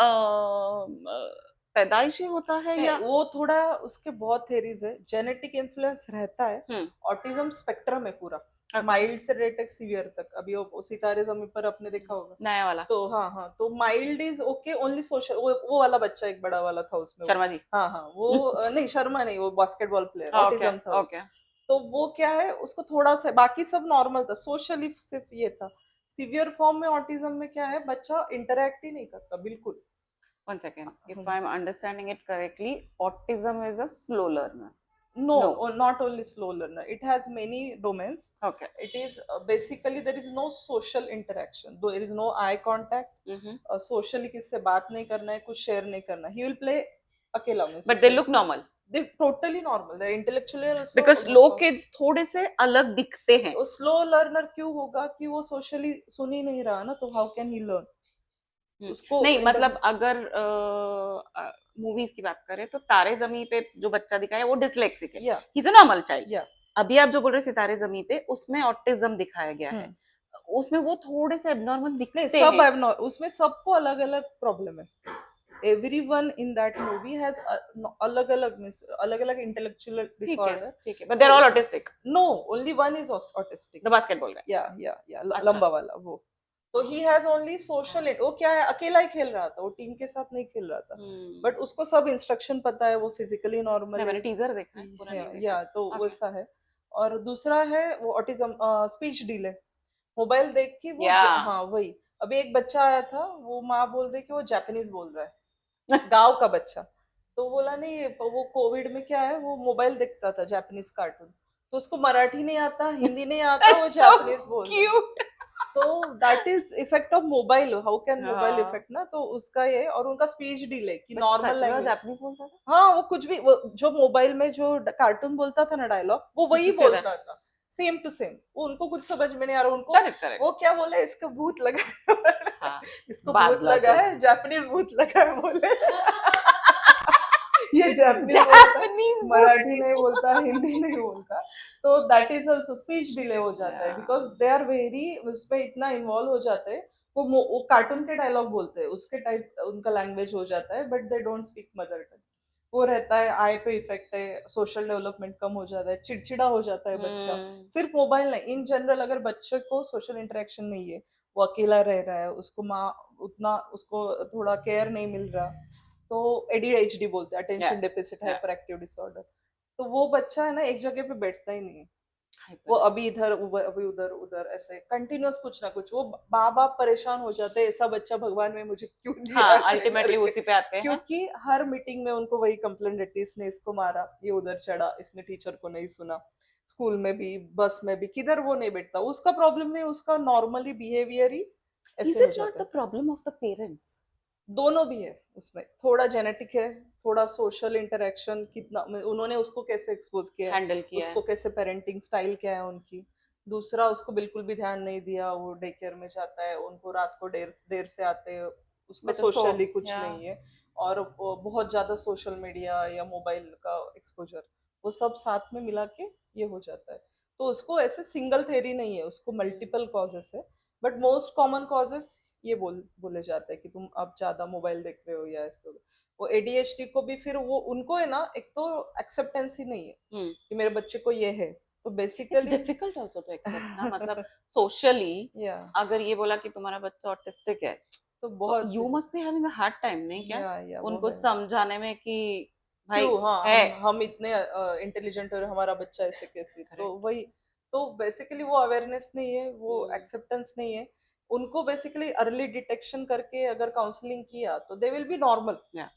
Speaker 1: पैदाइशी होता है
Speaker 2: नहीं,
Speaker 1: या?
Speaker 2: वो थोड़ा उसके बहुत थेरीज है, जेनेटिक इन्फ्लुएंस रहता है।
Speaker 1: हम्म।
Speaker 2: ऑटिज्म स्पेक्ट्रम है पूरा,
Speaker 1: ओके।
Speaker 2: माइल्ड से लेकर सीवियर तक। अभी वो सितारे जमीन पर आपने देखा होगा।
Speaker 1: नया वाला।
Speaker 2: तो हाँ हाँ, तो mild is okay only social, वो वाला बच्चा एक बड़ा वाला था उसमें वो।
Speaker 1: शर्मा जी।
Speaker 2: हाँ हाँ, वो नहीं, शर्मा नहीं, वो बास्केटबॉल प्लेयर,
Speaker 1: ओके,
Speaker 2: ऑटिज्म था
Speaker 1: ओके।
Speaker 2: उसको। तो वो क्या है, उसको थोड़ा सा, बाकी सब नॉर्मल था, सोशली सिर्फ ये था। सीवियर फॉर्म में ऑटिज्म में क्या है, बच्चा इंटरेक्ट ही नहीं करता बिल्कुल।
Speaker 1: One second. If
Speaker 2: hmm.
Speaker 1: I'm understanding it correctly, autism is a slow learner.
Speaker 2: No,
Speaker 1: No.
Speaker 2: not only slow learner. It has many domains.
Speaker 1: Okay.
Speaker 2: It is basically there is no social interaction. There is no eye contact.
Speaker 1: Mm-hmm.
Speaker 2: Socially किससे बात नहीं करना है, कुछ share नहीं करना. He will play अकेला में
Speaker 1: But they
Speaker 2: उसको.
Speaker 1: look normal.
Speaker 2: They totally normal. They're intellectually also
Speaker 1: Because
Speaker 2: almost
Speaker 1: low
Speaker 2: normal.
Speaker 1: kids थोड़े से अलग दिखते हैं.
Speaker 2: वो स्लो लर्नर क्यों होगा, कि वो सोशली सुन ही नहीं रहा ना, तो हाउ कैन ही लर्न? उसको
Speaker 1: नहीं,
Speaker 2: इंटर
Speaker 1: मतलब अगर मूवीज की बात करें तो तारे जमी पे जो बच्चा दिखाया है वो डिसलेक्सिक है.
Speaker 2: या
Speaker 1: He's a normal child.
Speaker 2: या
Speaker 1: अभी आप जो बोल रहे हैं सितारे जमी पे, उसमें ऑटिज्म दिखाया गया है. उसमें वो थोड़े से एबनॉर्मल
Speaker 2: नहीं,
Speaker 1: दिखते
Speaker 2: सब
Speaker 1: हैं.
Speaker 2: उसमें सबको अलग अलग प्रॉब्लम है। everyone in that movie has अलग अलग intellectual
Speaker 1: ठीक है,
Speaker 2: disorder.
Speaker 1: ठीक है. But they're all autistic.
Speaker 2: No, only one is autistic.
Speaker 1: The basketball guy.
Speaker 2: या
Speaker 1: अच्छा.
Speaker 2: लंबा वाला वो। तो he has only social वो क्या है, अकेला ही खेल रहा था, वो टीम के साथ नहीं खेल रहा था। बट उसको सब इंस्ट्रक्शन पता है, वो फिजिकली नॉर्मल है।
Speaker 1: मैंने टीजर देखा है, पूरा नहीं देखा.
Speaker 2: या तो
Speaker 1: Okay.
Speaker 2: वैसा है। और दूसरा है वो ऑटिज्म, स्पीच डिले, मोबाइल देख के वो
Speaker 1: Yeah.
Speaker 2: हाँ वही। अभी एक बच्चा आया था, वो माँ बोल रही कि वो जापानीज बोल रहा है, गांव का बच्चा। तो बोला नहीं, वो कोविड में क्या है, वो मोबाइल देखता था जापानीज कार्टून, तो उसको मराठी नहीं आता, हिंदी नहीं आता, वो
Speaker 1: That's so
Speaker 2: जापानीज बोल रहा है।
Speaker 1: cute.
Speaker 2: तो that is effect of mobile, how can mobile
Speaker 1: हाँ.
Speaker 2: इफेक्ट ना, तो उसका ये। और उनका स्पीच डिले कि
Speaker 1: But
Speaker 2: नॉर्मल
Speaker 1: सच में वो
Speaker 2: लैंग्वेज।
Speaker 1: जापानीज बोलता था?
Speaker 2: हाँ, वो कुछ भी, वो जो मोबाइल में जो कार्टून बोलता था ना डायलॉग, वो
Speaker 1: He
Speaker 2: वही
Speaker 1: just say that.
Speaker 2: बोलता था, सेम टू सेम। वो उनको कुछ समझ में नहीं आ रहा, उनको
Speaker 1: Correct, correct.
Speaker 2: वो क्या बोले, इसका भूत लगा है।
Speaker 1: हाँ.
Speaker 2: इसको भूत
Speaker 1: बादला
Speaker 2: लगा
Speaker 1: से.
Speaker 2: है, जापानीज भूत लगा है बोले। ये जापानीज बोलता है,
Speaker 1: जापानीज
Speaker 2: मराठी नहीं बोलता, हिंदी नहीं बोलता। तो that is also speech delay हो जाता है,
Speaker 1: Yeah.
Speaker 2: Because they are very उसमें इतना इन्वॉल्व हो जाते हैं। वो कार्टून के डायलॉग बोलते हैं, उसके टाइप उनका लैंग्वेज हो जाता है, but they don't speak mother tongue. वो रहता है, आई पे इफेक्ट है, सोशल डेवलपमेंट कम हो जाता है, चिड़चिड़ा हो जाता है बच्चा। सिर्फ मोबाइल नहीं, इन जनरल अगर बच्चे को सोशल इंटरेक्शन नहीं है, वो अकेला रह रहा है, उसको माँ उतना उसको थोड़ा केयर नहीं मिल रहा, तो एडीएचडी बोलते हैं,
Speaker 1: Yeah.
Speaker 2: Attention deficit
Speaker 1: Yeah.
Speaker 2: Hyper active disorder. तो वो बच्चा है ना, एक जगह पे बैठता ही नहीं है, वो
Speaker 1: Hyper.
Speaker 2: अभी इधर अभी उधर उधर ऐसे कंटिन्यूअस कुछ ना कुछ। वो माँ बाप परेशान हो जाते हैं, ऐसा बच्चा भगवान में मुझे क्यों दिया
Speaker 1: हाँ,
Speaker 2: ऐसे
Speaker 1: अल्टीमेटली
Speaker 2: करके।
Speaker 1: उसी पे आते हैं.
Speaker 2: क्योंकि हर मीटिंग में उनको वही कंप्लेंट रहती है, इसने इसको मारा, ये उधर चढ़ा, इसने टीचर को नहीं सुना, स्कूल में भी, बस में भी, किधर वो नहीं बैठता, उसका प्रॉब्लम नहीं, उसका नॉर्मली बिहेवियर ही
Speaker 1: इज
Speaker 2: ऐसे हो
Speaker 1: इट नॉट
Speaker 2: जाता
Speaker 1: द
Speaker 2: है।
Speaker 1: Problem of the parents?
Speaker 2: दोनों भी है उसमें, थोड़ा जेनेटिक है, थोड़ा सोशल इंटरेक्शन कितना उन्होंने उसको कैसे एक्सपोज किया है,
Speaker 1: हैंडल किया है।
Speaker 2: उसको कैसे पेरेंटिंग स्टाइल क्या है उनकी। दूसरा, उसको बिल्कुल भी ध्यान नहीं दिया, वो डे केयर में जाता है, उनको रात को देर देर से आते हैं, उसका
Speaker 1: मैं तो सो
Speaker 2: सोशली कुछ
Speaker 1: या
Speaker 2: नहीं है। और वो बहुत ज्यादा सोशल मीडिया या मोबाइल का एक्सपोजर, वो सब साथ में मिला के ये हो जाता है। तो उसको ऐसे सिंगल थेरी नहीं है, उसको मल्टीपल कॉजेस है। बट मोस्ट कॉमन कॉजेस ये बोले जाते हैं कि तुम अब ज्यादा मोबाइल देख रहे हो या ऐसे हो। वो एडीएचडी को भी फिर वो उनको है ना, एक तो एक्सेप्टेंस ही नहीं है कि मेरे बच्चे को ये है, तो
Speaker 1: it's
Speaker 2: basically
Speaker 1: difficult also to accept ना, मतलब सोशली
Speaker 2: या
Speaker 1: अगर ये बोला कि तुम्हारा बच्चा ऑटिस्टिक है,
Speaker 2: तो
Speaker 1: सो
Speaker 2: बहुत
Speaker 1: you must be having a hard time, नहीं क्या?
Speaker 2: या वो
Speaker 1: उनको
Speaker 2: है।
Speaker 1: समझाने में कि भाई
Speaker 2: क्यों, हाँ,
Speaker 1: है।
Speaker 2: हम इतने इंटेलिजेंट और हमारा बच्चा ऐसे कैसे, तो
Speaker 1: करेक्ट।
Speaker 2: वही। तो बेसिकली वो अवेयरनेस नहीं है, वो एक्सेप्टेंस नहीं है। उनको बेसिकली अर्ली डिटेक्शन करके अगर काउंसलिंग किया तो दे विल बी नॉर्मल।
Speaker 1: या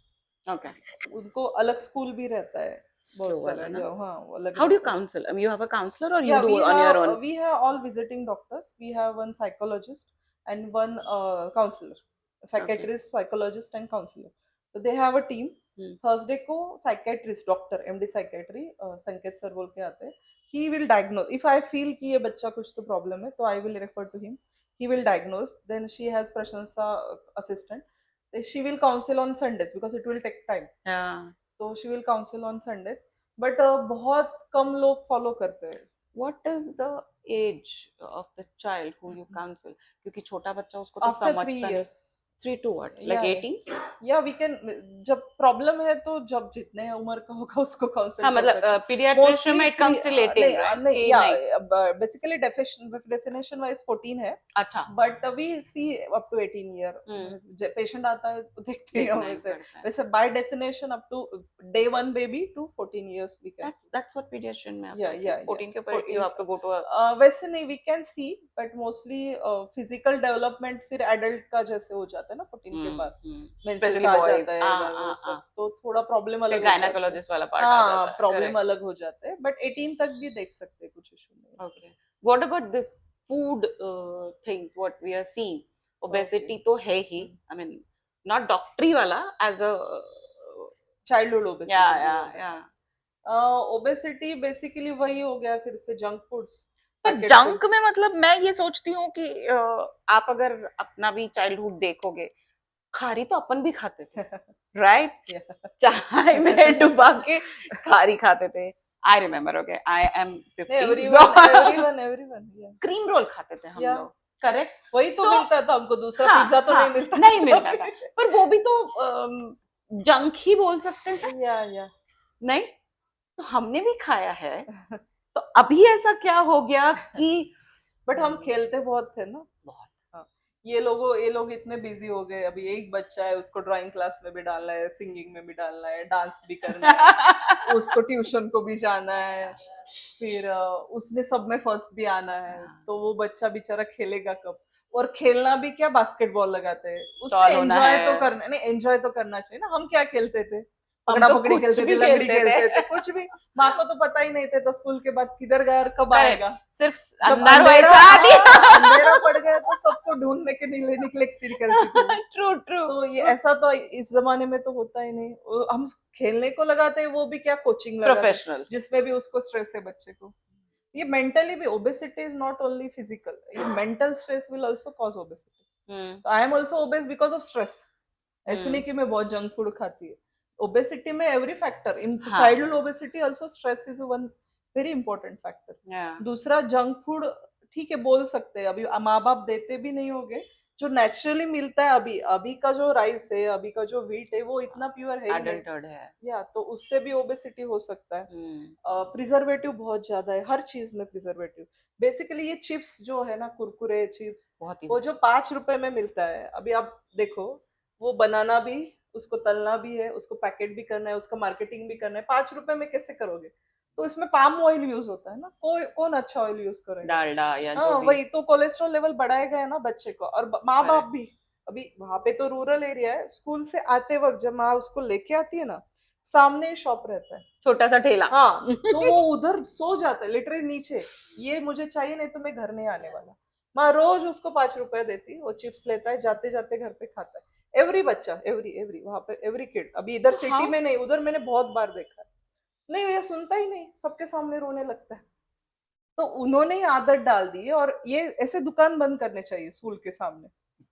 Speaker 1: ओके।
Speaker 2: उनको अलग स्कूल भी रहता है, बहुत
Speaker 1: स्लो
Speaker 2: सारा,
Speaker 1: वाला ना?
Speaker 2: या हाँ, वो अलग
Speaker 1: हाउ डू यू
Speaker 2: रहता है।
Speaker 1: Counsel? You have a counselor or you
Speaker 2: Yeah,
Speaker 1: do on your own?
Speaker 2: we have all visiting doctors. We have one psychologist and one counselor,
Speaker 1: Okay.
Speaker 2: psychiatrist, psychologist, and counselor. So they have a team.
Speaker 1: Hmm.
Speaker 2: Thursday को psychiatrist doctor MD psychiatry Sanket sir बोल के आते हैं। He will diagnose, if I feel कि ये बच्चा कुछ तो प्रॉब्लम है तो I will refer to him. He will diagnose, then she has Prashansa assistant, she will counsel on Sundays because it will take time.
Speaker 1: Yeah.
Speaker 2: तो she will counsel on Sundays, but बहुत कम लोग फॉलो करते हैं।
Speaker 1: What is the age of the child who you counsel? क्योंकि छोटा बच्चा उसको तो
Speaker 2: आफ्टर थ्री
Speaker 1: समझता नहीं।
Speaker 2: Years
Speaker 1: 3 to what?
Speaker 2: या
Speaker 1: Like 18?
Speaker 2: या वी कैन, जब प्रॉब्लम है तो जब जितने उम्र का होगा उसको काउंसिल
Speaker 1: हाँ
Speaker 2: कर
Speaker 1: मतलब
Speaker 2: सकते हैं।
Speaker 1: पीडियाट्रिशियन
Speaker 2: मोस्टली
Speaker 1: में it
Speaker 2: थ्री,
Speaker 1: comes till 18,
Speaker 2: नहीं
Speaker 1: right?
Speaker 2: नहीं,
Speaker 1: कि
Speaker 2: या
Speaker 1: नहीं?
Speaker 2: बेसिकली डेफिनेशन वाइज 14 है,
Speaker 1: अच्छा।
Speaker 2: But we see up to 18
Speaker 1: हम्म।
Speaker 2: ईयर। पेशेंट आता है तो देखते हैं
Speaker 1: देखना
Speaker 2: हम
Speaker 1: ही
Speaker 2: वैसे।
Speaker 1: पड़ता है।
Speaker 2: वैसे by definition up to day 1 baby to 14 years we can see.
Speaker 1: That's what pediatrician में आता
Speaker 2: या
Speaker 1: है कि
Speaker 2: या
Speaker 1: 14 के ऊपर you
Speaker 2: 14।
Speaker 1: have to go to a
Speaker 2: वैसे नहीं, we can see, but mostly physical development फिर एडल्ट का जैसे हो जाता है ना 14 के बाद, मेंसेस
Speaker 1: स्पेशली
Speaker 2: आ
Speaker 1: बॉयज।
Speaker 2: जाता है वो सब, तो थोड़ा प्रॉब्लम
Speaker 1: फिर
Speaker 2: अलग हो जाता है।
Speaker 1: गायनाकोलॉजिस्ट वाला पार्ट आ
Speaker 2: हाँ,
Speaker 1: जाता है।
Speaker 2: Problem
Speaker 1: correct.
Speaker 2: अलग हो जाते हैं, बट 18 तक भी देख सकते हैं, कुछ इशू नहीं है।
Speaker 1: Okay. What about this food things what we are seeing? Obesity तो है ही, आई मीन नॉट डॉक्टरी वाला, एज अ
Speaker 2: चाइल्डहुड
Speaker 1: या
Speaker 2: ओबेसिटी जो
Speaker 1: या
Speaker 2: बोल रहे
Speaker 1: या
Speaker 2: हैं, ओबेसिटी बेसिकली वही हो गया फिर से, जंक फूड्स,
Speaker 1: पर
Speaker 2: पैकेट फूड।
Speaker 1: जंक में मतलब मैं ये सोचती हूँ कि आप अगर अपना भी चाइल्डहुड देखोगे, खारी तो अपन भी खाते थे, राइट? चाय में डुबा के खारी खाते थे। I remember, okay, I am 50,
Speaker 2: everyone everyone everyone
Speaker 1: cream roll खाते थे हम
Speaker 2: या
Speaker 1: लोग, करेक्ट?
Speaker 2: वही तो
Speaker 1: सो
Speaker 2: मिलता था हमको, दूसरा
Speaker 1: हाँ
Speaker 2: पिज्जा तो
Speaker 1: हाँ,
Speaker 2: नहीं मिलता
Speaker 1: नहीं
Speaker 2: था
Speaker 1: मिलता था, पर वो भी तो जंक ही बोल सकते हैं,
Speaker 2: या
Speaker 1: नहीं? तो हमने भी खाया है, तो अभी ऐसा क्या हो गया कि
Speaker 2: बट हम खेलते बहुत थे ना।
Speaker 1: बहुत।
Speaker 2: हाँ, ये लोग इतने बिजी हो गए, अभी एक बच्चा है, उसको ड्राइंग क्लास में भी डालना है, सिंगिंग में भी डालना है, डांस भी करना है, उसको ट्यूशन को भी जाना है, फिर उसने सब में फर्स्ट भी आना है, तो वो बच्चा बेचारा खेलेगा कब? और खेलना भी क्या, बास्केटबॉल लगाते हैं उसमें,
Speaker 1: टॉल होना
Speaker 2: एंजॉय तो
Speaker 1: है।
Speaker 2: करना नहीं, एंजॉय तो करना चाहिए ना। हम क्या खेलते थे?
Speaker 1: हम
Speaker 2: पकड़ा
Speaker 1: तो
Speaker 2: पकड़ी
Speaker 1: कुछ
Speaker 2: खेलते थे,
Speaker 1: भी
Speaker 2: लंगड़ी
Speaker 1: खेलते थे।
Speaker 2: खेलते थे, कुछ भी। माँ को तो पता ही नहीं था तो स्कूल के बाद किधर गया और कब
Speaker 1: करेक्ट,
Speaker 2: आएगा।
Speaker 1: सिर्फ
Speaker 2: जब
Speaker 1: अंदर
Speaker 2: अंधेरा,
Speaker 1: व्हायचा आधी।
Speaker 2: हाँ, अंधेरा पड़ गया तो सबको ढूंढने के लिए निकले निकलती थी वो।
Speaker 1: True true.
Speaker 2: तो ये ऐसा तो इस जमाने में तो होता ही नहीं। हम खेलने को लगाते हैं, वो भी क्या, कोचिंग लगाते हैं,
Speaker 1: प्रोफेशनल।
Speaker 2: जिसमें भी उसको स्ट्रेस है बच्चे को। ये मेंटली भी, obesity is not only physical, ये mental stress will also cause obesity. तो I am also obese because of stress. ऐसे नहीं कि मैं बहुत जंक फूड खाती है। ओबेसिटी में एवरी फैक्टर, इन
Speaker 1: हाँ।
Speaker 2: Childhood obesity also stress is one very important factor. दूसरा, जंक फूड ठीक है बोल सकते हैं, अभी माँ बाप देते भी नहीं होंगे, जो नेचुरली मिलता है। अभी अभी का जो राइस है, अभी का जो व्हीट है, वो इतना प्योर है ही नहीं,
Speaker 1: एडल्टहुड है।
Speaker 2: या तो उससे भी ओबेसिटी हो सकता है। प्रिजर्वेटिव बहुत ज्यादा है, हर चीज में प्रिजर्वेटिव। बेसिकली ये चिप्स जो है ना, कुरकुरे चिप्स,
Speaker 1: बहुत ही
Speaker 2: वो जो 5 रुपए में मिलता है, अभी आप देखो, वो बनाना भी, उसको तलना भी है, उसको पैकेट भी करना है, उसका मार्केटिंग भी करना है, 5 रुपए में कैसे करोगे? तो इसमें पाम ऑयल यूज होता है ना, कौन अच्छा ऑयल यूज करेगा?
Speaker 1: डालडा या जो
Speaker 2: हाँ,
Speaker 1: भी।
Speaker 2: वही तो कोलेस्ट्रॉल लेवल बढ़ाएगा है ना बच्चे को। और माँ बाप
Speaker 1: करेक्ट।
Speaker 2: भी, अभी वहां पे तो रूरल एरिया है, स्कूल से आते वक्त जब माँ उसको लेके आती है ना, सामने शॉप रहता है,
Speaker 1: छोटा सा ठेला।
Speaker 2: हाँ, तो वो उधर सो जाता है लिटरली नीचे, ये मुझे चाहिए नहीं तो मैं घर नहीं आने वाला। मैं रोज उसको 5 रुपए देती, वो चिप्स लेता है, जाते जाते घर पे खाता है। एवरी बच्चा, एवरी वहां पे एवरी किड, अभी इधर
Speaker 1: तो
Speaker 2: सिटी में नहीं, उधर मैंने बहुत बार देखा है। नहीं, ये सुनता ही नहीं, सबके सामने रोने लगता है। तो उन्होंने ही आदत डाल दी है, और ये ऐसे दुकान बंद करने चाहिए स्कूल के सामने।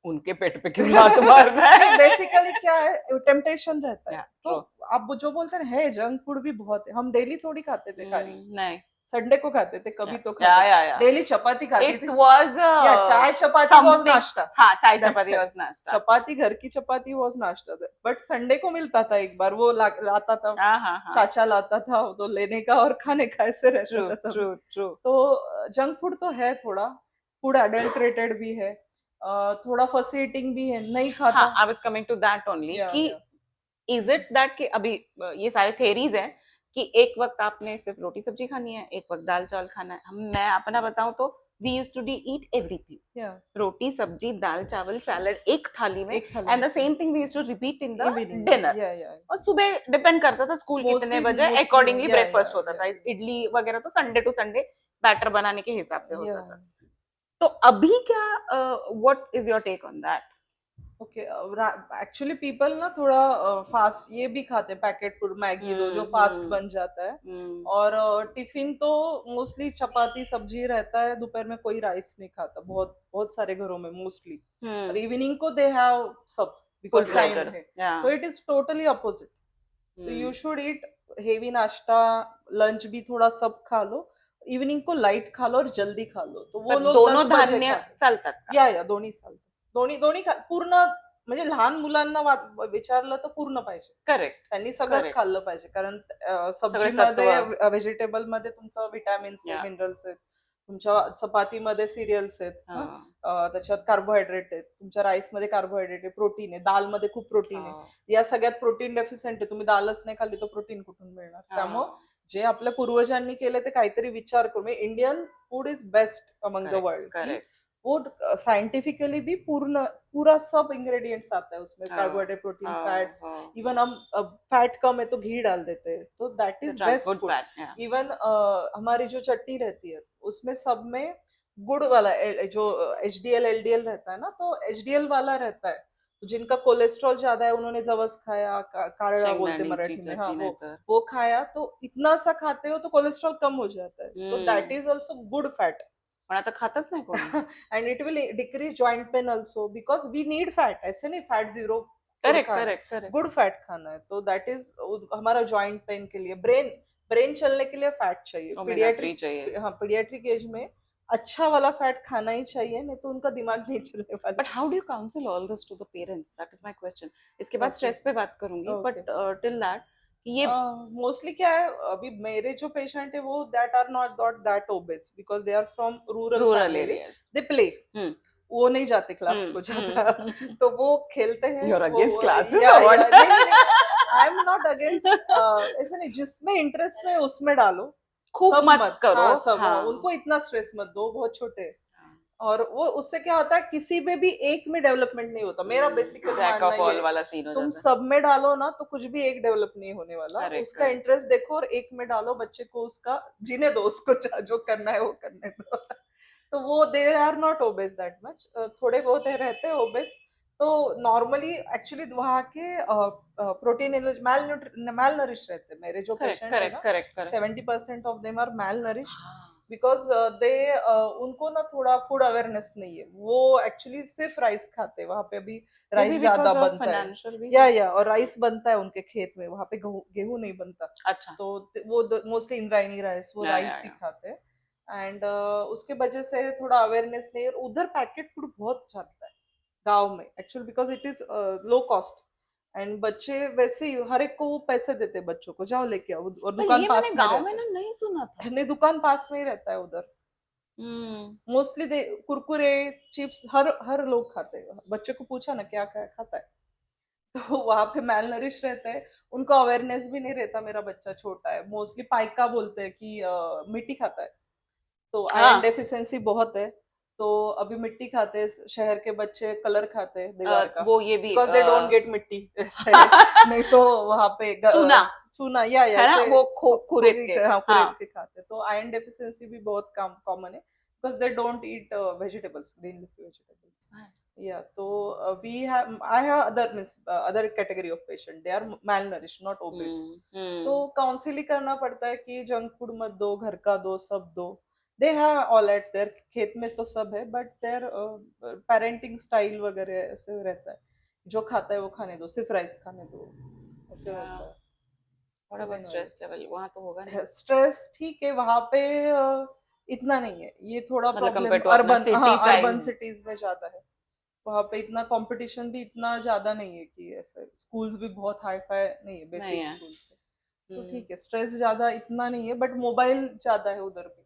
Speaker 1: उनके पेट पे क्यों लात मारना है?
Speaker 2: बेसिकली क्या है, टेम्पटेशन रहता है।
Speaker 1: Yeah,
Speaker 2: तो
Speaker 1: true.
Speaker 2: आप जो बोलते हैं जंक फूड भी बहुत है, हम डेली थोड़ी खाते थे खारी,
Speaker 1: नहीं,
Speaker 2: संडे को खाते थे, कभी
Speaker 1: yeah,
Speaker 2: तो
Speaker 1: yeah,
Speaker 2: खाते,
Speaker 1: yeah, yeah.
Speaker 2: डेली चपाती खाती
Speaker 1: It
Speaker 2: थी,
Speaker 1: was
Speaker 2: या चाय चपाती was
Speaker 1: something.
Speaker 2: नाश्ता।
Speaker 1: हाँ, चाय
Speaker 2: That
Speaker 1: चपाती
Speaker 2: है।
Speaker 1: was नाश्ता।
Speaker 2: चपाती, घर की चपाती was नाश्ता था, बट संडे को मिलता था एक बार, वो लाता था,
Speaker 1: हाँ हाँ हाँ।
Speaker 2: चाचा लाता था, तो लेने का और खाने का ऐसे रहता
Speaker 1: True,
Speaker 2: था तब।
Speaker 1: true, true.
Speaker 2: तो जंक फूड तो है थोड़ा, फूड अडल्ट्रेटेड भी है, थोड़ा फर्स्ट ईटिंग भी है, नहीं खाता।
Speaker 1: हाँ, I was coming to that only
Speaker 2: या
Speaker 1: कि is it that कि अभी ये सारे theories हैं कि एक वक्त आपने सिर्फ रोटी सब्जी खानी है, एक वक्त दाल चावल खाना है। मैं अपना बताऊं तो we used to eat everything.
Speaker 2: या
Speaker 1: रोटी सब्जी दाल चावल सैलड एक थाली में,
Speaker 2: एक थाली
Speaker 1: एंड
Speaker 2: में
Speaker 1: the same thing we used to repeat in the
Speaker 2: evening,
Speaker 1: dinner.
Speaker 2: या
Speaker 1: और सुबह डिपेंड करता था स्कूल कितने बजे, अकॉर्डिंगली ब्रेकफास्ट होता था। इडली वगैरह तो संडे टू संडे बैटर बनाने के हिसाब से होता था। तो अभी क्या, what is your take on that?
Speaker 2: Okay, actually people ना थोड़ा फास्ट ये भी खाते हैं, पैकेट फूड, मैगी दो जो फास्ट बन जाता है, और टिफिन तो मोस्टली चपाती सब्जी रहता है, दोपहर में कोई राइस नहीं खाता, बहुत बहुत सारे घरों में मोस्टली, और इवनिंग को दे हैव सब, बिकॉज टाइम है। तो इट इज टोटली अपोजिट। तो यू शुड ईट हेवी नाश्ता, लंच भी थोड़ा सब खा लो, इवनिंग को लाइट खा लो और जल्दी खा लो। तो वो लोग
Speaker 1: दोनों
Speaker 2: 10 बजे
Speaker 1: धान्य
Speaker 2: खाते,
Speaker 1: चालतात का?
Speaker 2: या दोन्ही चालतात, दोन्ही पूर्ण, म्हणजे लहान मुलांना विचारलं तर पूर्ण पाहिजे,
Speaker 1: करेक्ट,
Speaker 2: त्यांनी सगळंच
Speaker 1: correct.
Speaker 2: खाल्लं पाहिजे, कारण
Speaker 1: सगळे
Speaker 2: सब्जीमध्ये,
Speaker 1: सत्व.
Speaker 2: व्हेजिटेबल मध्ये तुमचं विटॅमिन्स आहे,
Speaker 1: Yeah.
Speaker 2: मिनरल्स आहेत, तुमच्या चपातीमध्ये सिरियल्स आहेत,
Speaker 1: हा.
Speaker 2: त्याच्यात कार्बोहायड्रेट आहेत, तुमच्या राईस मध्ये कार्बोहायड्रेट आहे, प्रोटीन आहे, दाल मध्ये खूप प्रोटीन आहे,
Speaker 1: हा.
Speaker 2: या सगळ्यात प्रोटीन डेफिशियंट आहे, तुम्ही दालच नाही खाल्ली तर प्रोटीन कुठून मिळणार? त्यामुळे जे आपल्या पूर्वजांनी केले ते काहीतरी विचार करून, Indian food is best among the world.
Speaker 1: Correct.
Speaker 2: वो साइंटिफिकली भी पूरा सब इंग्रेडिएंट्स आता है उसमें, कार्बोहाइड्रेट, प्रोटीन, फैट्स, इवन हम फैट कम है तो घी डाल देते हैं, तो that is best food. Even हमारी जो चटनी रहती है उसमें सब में गुड़ वाला, जो HDL LDL रहता है ना, तो HDL वाला रहता है, तो जिनका कोलेस्ट्रॉल ज्यादा है उन्होंने जवस खाया, कारड़ा बोलते मराठी में, हाँ, वो खाया, तो इतना सा खाते हो तो कोलेस्ट्रॉल कम हो जाता है, तो that is also good fat.
Speaker 1: पण आता खातच नाही कोणी।
Speaker 2: and it will decrease joint pain also, because we need fat, ऐसे नहीं fat zero,
Speaker 1: correct correct correct.
Speaker 2: Good fat खाना है, तो दैट इज हमारा जॉइंट पेन के लिए, ब्रेन चलने के लिए फैट चाहिए, पीडियाट्रिक चाहिए, हाँ, पीडियाट्रिक एज में अच्छा वाला फैट खाना ही चाहिए, नहीं तो उनका दिमाग नहीं चलने वाला।
Speaker 1: But how do you counsel all this to the parents? That is my question. इसके बाद स्ट्रेस पे बात करूंगी, बट टिल दैट ये
Speaker 2: मोस्टली क्या है, अभी मेरे जो पेशेंट है वो that are not that obese, because they are from rural area, they play, वो नहीं जाते क्लास को ज्यादा, तो वो खेलते हैं।
Speaker 1: You're against classes
Speaker 2: या,
Speaker 1: or what?
Speaker 2: I am not against, ऐसे नहीं, जिसमें इंटरेस्ट है उसमें डालो,
Speaker 1: खूब मत करो।
Speaker 2: हाँ, सब,
Speaker 1: हाँ.
Speaker 2: उनको इतना स्ट्रेस मत दो, बहुत छोटे हैं, और वो उससे क्या होता है, किसी में भी एक में डेवलपमेंट नहीं होता, मेरा बेसिकली
Speaker 1: जैक ऑफ ऑल वाला सीन हो
Speaker 2: तुम
Speaker 1: जाता है।
Speaker 2: सब में डालो ना तो कुछ भी एक डेवलप नहीं होने वाला,
Speaker 1: Correct,
Speaker 2: उसका
Speaker 1: correct.
Speaker 2: इंटरेस्ट देखो, और एक में डालो, बच्चे को उसका जीने दो, उसको जो करना है वो करने दो। तो वो they are not obese that much, थोड़े बहुत है रहते हैं ओबेस, तो नॉर्मली एक्चुअली वहाँ के प्रोटीन मैल नरिश रहते हैं, मेरे जो पेशेंट है ना, 70% of them are malnourished, because they उनको ना थोड़ा फूड अवेयरनेस नहीं है, वो एक्चुअली सिर्फ राइस खाते हैं, वहाँ पे अभी राइस ज्यादा बनता है, या और राइस बनता है उनके खेत में, वहाँ पे गेहूं नहीं बनता।
Speaker 1: अच्छा।
Speaker 2: तो वो मोस्टली इंद्रायणी राइस, वो राइस ही खाते हैं, एंड उसके वजह से थोड़ा अवेयरनेस नहीं है, और उधर पैकेट फूड बहुत चलता है गाँव में actually, because it is low cost, and बच्चे वैसे ही हर एक को वो पैसे देते हैं बच्चों को, जाओ लेके आओ, और दुकान पास में
Speaker 1: गांव में ना नहीं सुना था,
Speaker 2: नहीं, दुकान पास में ही रहता है उधर, मोस्टली दे कुरकुरे चिप्स हर लोग खाते हैं, बच्चे को पूछा ना क्या क्या खाता है, तो वहां पे मैल नरिश रहता है, उनको अवेयरनेस भी नहीं रहता, मेरा बच्चा छोटा है, मोस्टली पाइका बोलते हैं कि मिट्टी खाता है, तो आयरन डेफिशिएंसी बहुत है, तो अभी मिट्टी खाते हैं, शहर के बच्चे कलर खाते हैं दीवार का,
Speaker 1: वो ये भी
Speaker 2: बिकॉज दे डोंट गेट मिट्टी, नहीं तो वहां पे चूना या
Speaker 1: है ना,
Speaker 2: ऐसे
Speaker 1: वो कुरेद के,
Speaker 2: हाँ
Speaker 1: हाँ
Speaker 2: कुरेद के खाते हैं। तो आयरन डेफिशिएंसी भी बहुत कॉमन है because they don't eat vegetables, green leafy vegetables. Yeah, so I have other category of patient. They are malnourished, not obese. तो काउंसिल ही करना पड़ता है कि जंक फूड मत दो, घर का दो, सब दो। They have all at there, खेत में तो सब है, बट देयर पेरेंटिंग स्टाइल वगैरह ऐसे रहता है, जो खाता है वो खाने दो, सिर्फ राइस खाने दो, ऐसे होता है।
Speaker 1: थोड़ा बहुत स्ट्रेस लेवल वहाँ तो होगा नहीं।
Speaker 2: स्ट्रेस ठीक है वहां पे, इतना नहीं है, ये थोड़ा
Speaker 1: मतलब
Speaker 2: प्रॉब्लम
Speaker 1: कंपेयर टू अपना
Speaker 2: अर्बन,
Speaker 1: सिटी
Speaker 2: हाँ अर्बन
Speaker 1: साइज
Speaker 2: सिटीज में ज्यादा है। वहाँ पे इतना कंपटीशन भी इतना ज्यादा नहीं है कि ऐसे, स्कूल्स भी बहुत हाई फाई नहीं है,
Speaker 1: नहीं
Speaker 2: बेसिक
Speaker 1: है।
Speaker 2: स्कूल्स है। तो ठीक है, स्ट्रेस ज्यादा इतना नहीं है, बट मोबाइल ज्यादा है उधर भी,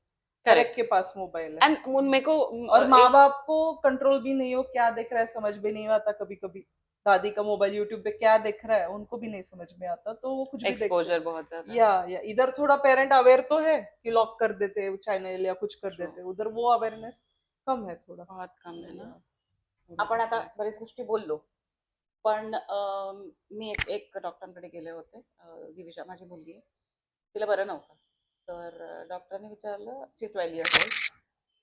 Speaker 2: हर एक
Speaker 1: करेक्ट।
Speaker 2: के पास मोबाइल है।
Speaker 1: एंड मेरे को
Speaker 2: और माँ
Speaker 1: एक
Speaker 2: बाप को कंट्रोल भी नहीं हो, क्या देख रहा है समझ भी नहीं आता, कभी कभी दादी का मोबाइल यूट्यूब पे क्या देख रहा है उनको भी नहीं समझ में आता, तो वो कुछ भी देखते हैं।
Speaker 1: एक्सपोजर बहुत ज्यादा है।
Speaker 2: या इधर थोड़ा पेरेंट अवेयर तो है कि लॉक कर देते चॅनल या कुछ कर
Speaker 1: True.
Speaker 2: देते, उधर वो अवेयरनेस कम है थोडा।
Speaker 1: बहुत कम आहे ना.
Speaker 2: Yeah.
Speaker 1: आपण आता बरेच गोष्टी बोललो, पण मी एक डॉक्टरांकडे गेले होते. दिविशा माझी मुलगी आहे, तिला बरं नव्हतं, तर डॉक्टरांनी विचारलं, शी इज 12 years old,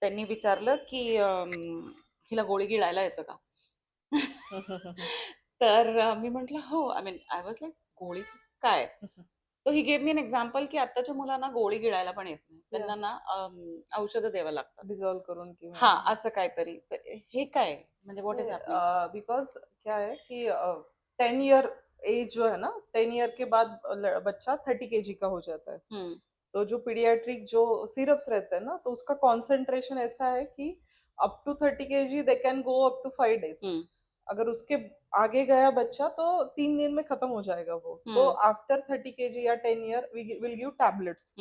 Speaker 1: त्यांनी विचारलं की हिला गोळी गिळायला येतं का? तर मी म्हंटल हो. I mean I was like गोळीचं काय? तो he gave me an example की आताच्या मुलांना गोळी गिळायला पण येत नाही, त्यांना ना औषधं द्यावं लागतात
Speaker 2: डिसॉल्व करून
Speaker 1: हा
Speaker 2: किंवा
Speaker 1: असं काहीतरी. तर हे काय म्हणजे व्हॉट इज हॅपनिंग?
Speaker 2: बिकॉज क्या है कि 10 ईयर एज जो है ना, 10 ईयर के बाद बच्चा 30 kg का हो जाता है। तो जो पीडियाट्रिक जो सिरप्स रहते हैं ना, तो उसका कॉन्सेंट्रेशन ऐसा है कि up to 30 kg they can go up to 5 days। अगर उसके आगे गया बच्चा तो 3 दिन में खत्म हो जाएगा वो। तो आफ्टर 30 kg या 10 year will give tablets.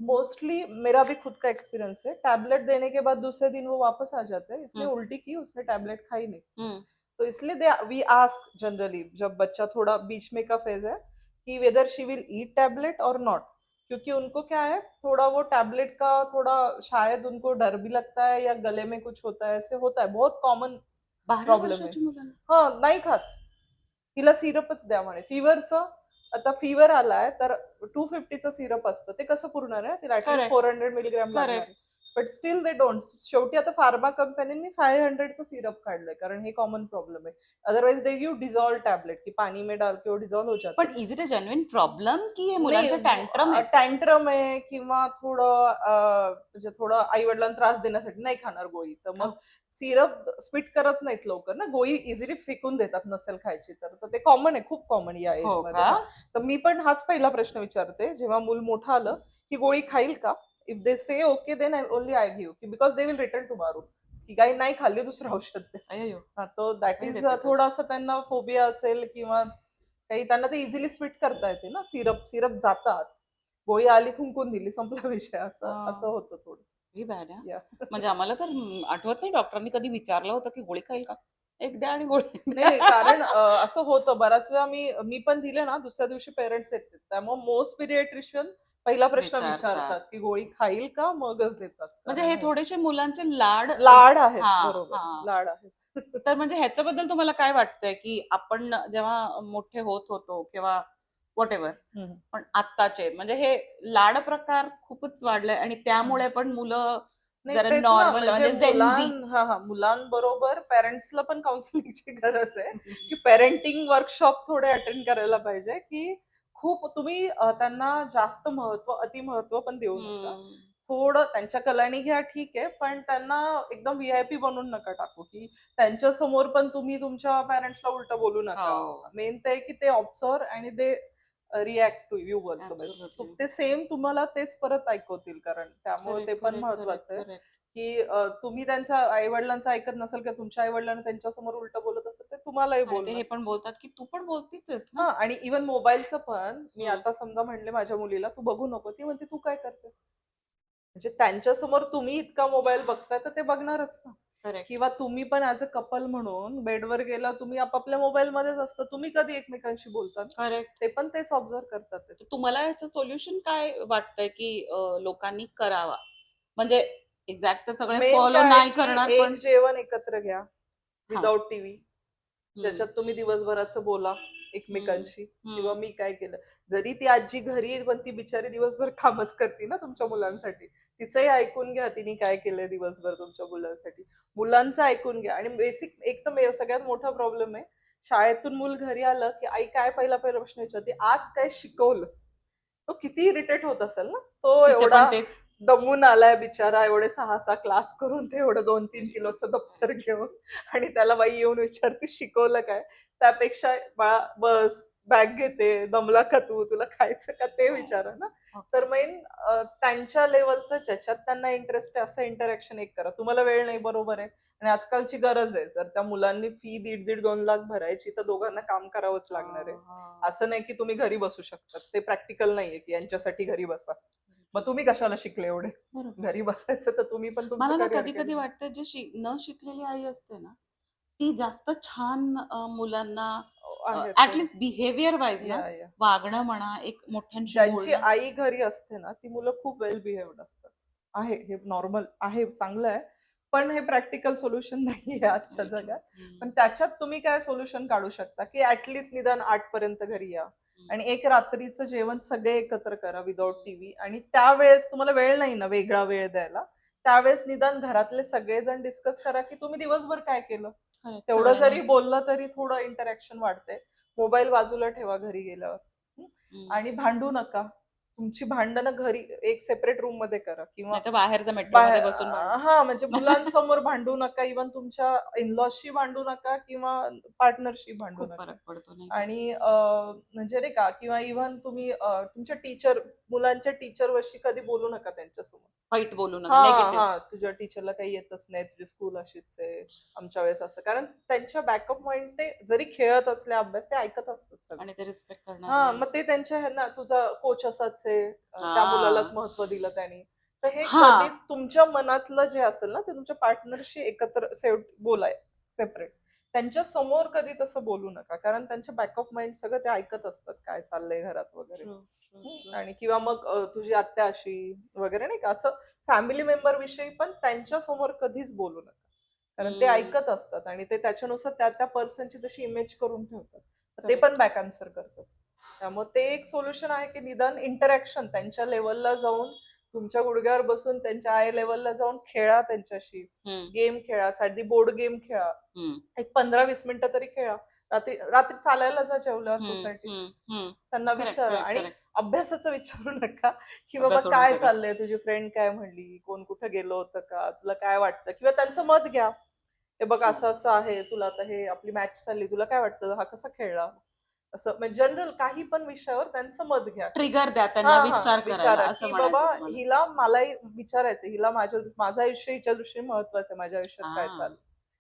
Speaker 2: Mostly मेरा भी खुद का एक्सपीरियंस है, टैबलेट देने के बाद दूसरे दिन वो वापस आ जाते हैं, इसने उल्टी की, उसने टैबलेट खाई नहीं। तो इसलिए वी आस्क जनरली, जब बच्चा थोड़ा बीच में का फेज है, कि whether she will eat tablet और नॉट, क्योंकि उनको क्या है, थोड़ा वो टैबलेट का थोड़ा शायद उनको डर भी लगता है या गले में कुछ होता है, ऐसे होता है, बहुत कॉमन
Speaker 1: 12
Speaker 2: प्रॉब्लेम आहे।
Speaker 1: वर्षाची मुलांना
Speaker 2: हा नाही खात, तिला सिरपच द्या म्हणे फीवरचं। आता फीवर आलाय तर 250चं सिरप असतं, ते कसं पुरणार आहे तिला, ऍटलीस्ट
Speaker 1: करेक्ट
Speaker 2: 400 mg लागणार आहे,
Speaker 1: correct.
Speaker 2: But still they don't. शेवटी आता फार्मा कंपनीने 500चं सिरप काढलंय, कारण हे कॉमन प्रॉब्लेम आहे। Otherwise they give dissolve tablet की पानी में डाल के वो डिझॉल्व हो जाते
Speaker 1: पण
Speaker 2: हैं।
Speaker 1: Is it a genuine problem की हे
Speaker 2: नाही
Speaker 1: मुलांचे टँट्रम आहेत?
Speaker 2: टँट्रम आहे किंवा थोडं म्हणजे थोडं आई वडिलांना त्रास देण्यासाठी नाही खाणार गोळी, तर मग सिरप स्पिट करत नाहीत लवकर ना, गोळी इझिली फेकून देतात नसेल खायची तर ते कॉमन आहे, खूप कॉमन या एज
Speaker 1: हो
Speaker 2: मध्ये।
Speaker 1: का?
Speaker 2: तर मी पण हाच पहिला प्रश्न विचारते जेव्हा मूल मोठं आलं की गोळी खाईल का, if they say okay then only I give, की because they will return tomorrow, की काही नाही खाल्ली दुसरं औषध दे।
Speaker 1: अय्यो.
Speaker 2: हा, तो दॅट
Speaker 1: Very
Speaker 2: इज
Speaker 1: difficult.
Speaker 2: थोडासा त्यांना फोबिया असेल किंवा काही, त्यांना ते इझिली स्विट करता येते ना, सिरप सिरप जातात, गोळी आली थुंकून दिली, संपला विषय, असं असं होतं थोडं।
Speaker 1: व्हेरी बॅड आहे.
Speaker 2: या
Speaker 1: म्हणजे आम्हाला तर आठवत नाही डॉक्टरांनी कधी विचारलं होतं की गोळी खाईल का, एक द्या आणि गोळी
Speaker 2: नाही नाही, कारण असं होतं बऱ्याच वेळा, मी पण दिले ना, दुसऱ्या दिवशी पेरेंट्स येतात, त्यामुळे मोस्ट पिडियाट्रिशियन पहिला प्रश्न
Speaker 1: विचारतात.
Speaker 2: विचारतात की गोळी खाईल का, मगच देतात,
Speaker 1: म्हणजे
Speaker 2: कारण
Speaker 1: हे थोडेसे मुलांचे लाड
Speaker 2: लाड आहेत,
Speaker 1: हा
Speaker 2: बरोबर
Speaker 1: हा.
Speaker 2: लाड आहेत।
Speaker 1: तर म्हणजे ह्याच्याबद्दल तुम्हाला काय वाटतंय की आपण जेव्हा मोठे होत होतो किंवा व्हॉट एव्हर, पण आत्ताचे म्हणजे हे लाड प्रकार खूपच वाढलाय आणि त्यामुळे पण मुलं
Speaker 2: नाही
Speaker 1: जरा
Speaker 2: तेच ना,
Speaker 1: नॉर्मल
Speaker 2: म्हणजे
Speaker 1: म्हणजे जेनझी.
Speaker 2: मुलांबरोबर पेरेंट्सला पण काउन्सिलिंगची गरज आहे, की पेरेंटिंग वर्कशॉप थोडे अटेंड करायला पाहिजे, की खूप तुम्ही त्यांना जास्त महत्व, अतिमहत्व पण देऊ नका, थोडं त्यांच्या कलानी घ्या ठीक आहे, पण त्यांना एकदम व्हीआयपी बनवून नका टाकू, की त्यांच्या समोर पण तुम्ही तुमच्या पॅरेंट्सला उलट बोलू नका। मेन ते की ते ऑब्झर्व आणि ते रिॲक्ट टू यू ऑल्सो, ते सेम तुम्हाला तेच परत ऐकवतील, कारण त्यामुळे ते पण महत्वाचं आहे, की तुम्ही त्यांच्या आई वडिलांचं ऐकत नसेल किंवा तुमच्या आई वडिलांना त्यांच्या समोर उलट बोलत असेल, ते तुम्हालाही
Speaker 1: ते हे
Speaker 2: बोलणार।
Speaker 1: पण बोलतात की तू पण बोलतीच
Speaker 2: हा,
Speaker 1: ना.
Speaker 2: आणि इव्हन मोबाईलचं पण, मी आता समजा म्हणले माझ्या मुलीला तू बघू नको, ती म्हणते तू काय करते, म्हणजे त्यांच्या समोर तुम्ही इतका मोबाईल बघताय तर ते बघणारच ना। किंवा तुम्ही पण ऍज अ कपल म्हणून बेडवर गेला, तुम्ही आपापल्या मोबाईल मध्येच असता, तुम्ही कधी एकमेकांशी बोलता,
Speaker 1: करेक्ट.
Speaker 2: ते पण तेच ऑब्झर्व करतात ते।
Speaker 1: तुम्हाला याचं सोल्युशन काय वाटतंय की लोकांनी करावा? म्हणजे एक्झॅक्ट तर सगळे
Speaker 2: मेन
Speaker 1: फॉलो
Speaker 2: काय
Speaker 1: नाही
Speaker 2: की
Speaker 1: करणार,
Speaker 2: एक
Speaker 1: पण
Speaker 2: जेवण एकत्र घ्या विदाउट टीव्ही, ज्याच्यात तुम्ही दिवसभराचं बोला, एकमेकांशी, किंवा मी काय केलं. जरी ती आजी घरी, पण ती बिचारी दिवसभर कामच करते ना तुमच्या मुलांसाठी. तिचंही ऐकून घ्या, तिने काय केलंय दिवसभर तुमच्या मुलांसाठी. मुलांचं ऐकून घ्या. आणि बेसिक एक तर सगळ्यात मोठा प्रॉब्लेम आहे, शाळेतून मूल घरी आलं की आई काय पहिला पहिला प्रश्न विचारते, आज काय शिकवलं. तो किती इरिटेट होत असेल ना. तो
Speaker 1: तिथे पण
Speaker 2: एवढा
Speaker 1: ते
Speaker 2: दमून आलाय बिचारा, एवढे 6-6 क्लास करून, ते एवढं 2-3 किलोचं दप्तर घेऊन, आणि त्याला बाई येऊन विचारते शिकवलं काय. त्यापेक्षा बाळा बस, बॅग घेते, दमला का तू, तुला खायचं का, ते विचारा ना. तर मेन त्यांच्या लेवलचं ज्याच्यात त्यांना इंटरेस्ट आहे असं इंटरॅक्शन एक करा. तुम्हाला वेळ नाही, बरोबर आहे, आणि आजकालची गरज आहे. जर त्या मुलांनी फी 1.5-2 लाख भरायची, तर दोघांना काम करावंच लागणार आहे. असं नाही की तुम्ही घरी बसू शकतात. ते प्रॅक्टिकल नाहीये की यांच्यासाठी घरी बसा. मग तुम्ही कशाला शिकले एवढे. घरी बसायचं तर तुम्ही पण तुमचं
Speaker 1: मला ना
Speaker 2: करिअर
Speaker 1: कधी कधी
Speaker 2: केलं.
Speaker 1: वाटतं जे न शिकलेली आई असते ना, ती जास्त छान मुलांना
Speaker 2: आहे
Speaker 1: ऍटलिस्ट बिहेवियर वाईज ना,
Speaker 2: या
Speaker 1: वागणं म्हणा, एक मोठ्यांशी
Speaker 2: ज्यांची
Speaker 1: बोलणं.
Speaker 2: आई घरी असते ना, ती मुलं खूप वेल बिहेव्ड असतात. आहे, हे नॉर्मल आहे, चांगलं आहे. पण हे प्रॅक्टिकल सोल्युशन नाहीये आजच्या जगात. पण त्याच्यात तुम्ही काय सोल्युशन काढू शकता, की ऍटलिस्ट निदान 8 पर्यंत घरी या, आणि एक रात्रीचं जेवण सगळे एकत्र करा विदाउट टीव्ही. आणि त्यावेळेस तुम्हाला वेळ नाही ना वेगळा वेळ द्यायला, त्यावेळेस निदान घरातले सगळेजण डिस्कस करा की तुम्ही दिवसभर काय केलं. तेवढं जरी बोललं तरी थोडं इंटरॅक्शन वाढते. मोबाईल बाजूला ठेवा घरी गेल्यावर. आणि भांडू नका. तुमची भांडणं घरी एक सेपरेट रूम मध्ये करा, किंवा
Speaker 1: बाहेरचं मेट्रो मध्ये बसून
Speaker 2: हा, म्हणजे मुलांसमोर भांडू नका, इव्हन तुमच्या इनलॉशी भांडू नका, किंवा पार्टनरशी भांडू
Speaker 1: खूप
Speaker 2: नका.
Speaker 1: फरक पडतो नाही.
Speaker 2: आणि म्हणजे नाही का, किंवा इव्हन तुम्ही तुमच्या टीचर, मुलांच्या टीचर वर्षी कधी बोलू नका त्यांच्यासमोर.
Speaker 1: वाईट बोलू नका,
Speaker 2: हा
Speaker 1: नेगेटिव्ह.
Speaker 2: हा, तुझ्या टीचरला काही येतच नाही, तुझी स्कूल अशीच आहे, आमच्या वेळेस असं. कारण त्यांच्या बॅकअप माइंड, ते जरी खेळत असले अभ्यास, ते ऐकत असतात सगळं.
Speaker 1: आणि ते रिस्पेक्ट करणार
Speaker 2: हा,
Speaker 1: नाही.
Speaker 2: मग ते त्यांच्या ह्यांना, तुझा कोच असाच आहे, त्या मुलालाच महत्व दिलं त्यांनी. तर हे
Speaker 1: हा.
Speaker 2: कधीच तुमच्या मनातलं जे असेल ना, ते तुमच्या पार्टनरशी एकत्र बोलाय सेपरेट. त्यांच्या समोर कधी तसं बोलू नका, कारण त्यांच्या बॅकअप माइंड सगळं ते ऐकत असतात, काय चाललंय घरात वगैरे. आणि किंवा मग तुझी आत्या अशी वगैरे, नाही का, असं फॅमिली मेंबर विषयी पण त्यांच्या समोर कधीच बोलू नका, कारण ते ऐकत असतात आणि ते त्याच्यानुसार त्या त्या पर्सनची तशी इमेज करून ठेवतात. ते पण बॅक आन्सर करतात. त्यामुळे ते एक सोल्युशन आहे की निदान इंटरॅक्शन त्यांच्या लेवलला जाऊन, तुमच्या गुडघ्यावर बसून त्यांच्या आय लेवलला जाऊन खेळा त्यांच्याशी. गेम खेळा, साधी बोर्ड गेम खेळा, एक 15-20 मिनिटं तरी खेळा. रात्री रात्री चालायला जा जेवल्यावर सोसायटीत, त्यांना विचारा. आणि अभ्यासाचं विचारू नका की बाबा काय चाललंय, तुझी फ्रेंड काय म्हणली, कोण कुठं गेलं होतं का, तुला काय वाटतं, किंवा त्यांचं मत घ्या. हे बघ असं असं आहे, तुला आता हे आपली मॅच चालली, तुला काय वाटतं, हा कसा खेळला, असं. म्हणजे जनरल काही पण विषयावर त्यांचं मत घ्या.
Speaker 1: ट्रिगर द्या त्यांना, विचार करायला,
Speaker 2: विचारा
Speaker 1: असं
Speaker 2: की
Speaker 1: म्हणायचं
Speaker 2: बाबा
Speaker 1: तुम्हाला.
Speaker 2: हिला, मलाही विचारायचं, हिला माझं आयुष्य हिच्या दृष्टीने महत्वाचं आहे, माझ्या आयुष्यात काय चाललं.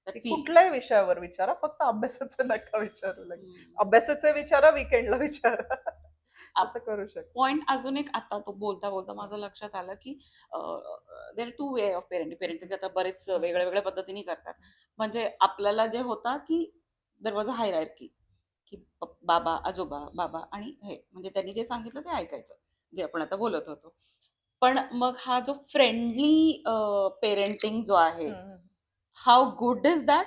Speaker 2: कुठल्याही विषयावर विचारा, फक्त अभ्यासाचं नका विचारू लगे. अभ्यासाचं विचारा, विकेंडला विचारा. असं करू शकतो.
Speaker 1: पॉइंट अजून एक आता तो बोलता बोलता माझं लक्षात आलं की there are 2 way of parenting आता बरेच वेगळ्या वेगळ्या पद्धतीने करतात. म्हणजे आपल्याला जे होता की देर वॉज अ हायरार्की, की बाबा आजोबा, बाबा आणि हे, म्हणजे त्यांनी जे सांगितलं ते ऐकायचं, जे आपण आता बोलत होतो. पण मग हा जो फ्रेंडली पेरेंटिंग जो आहे, how good is that,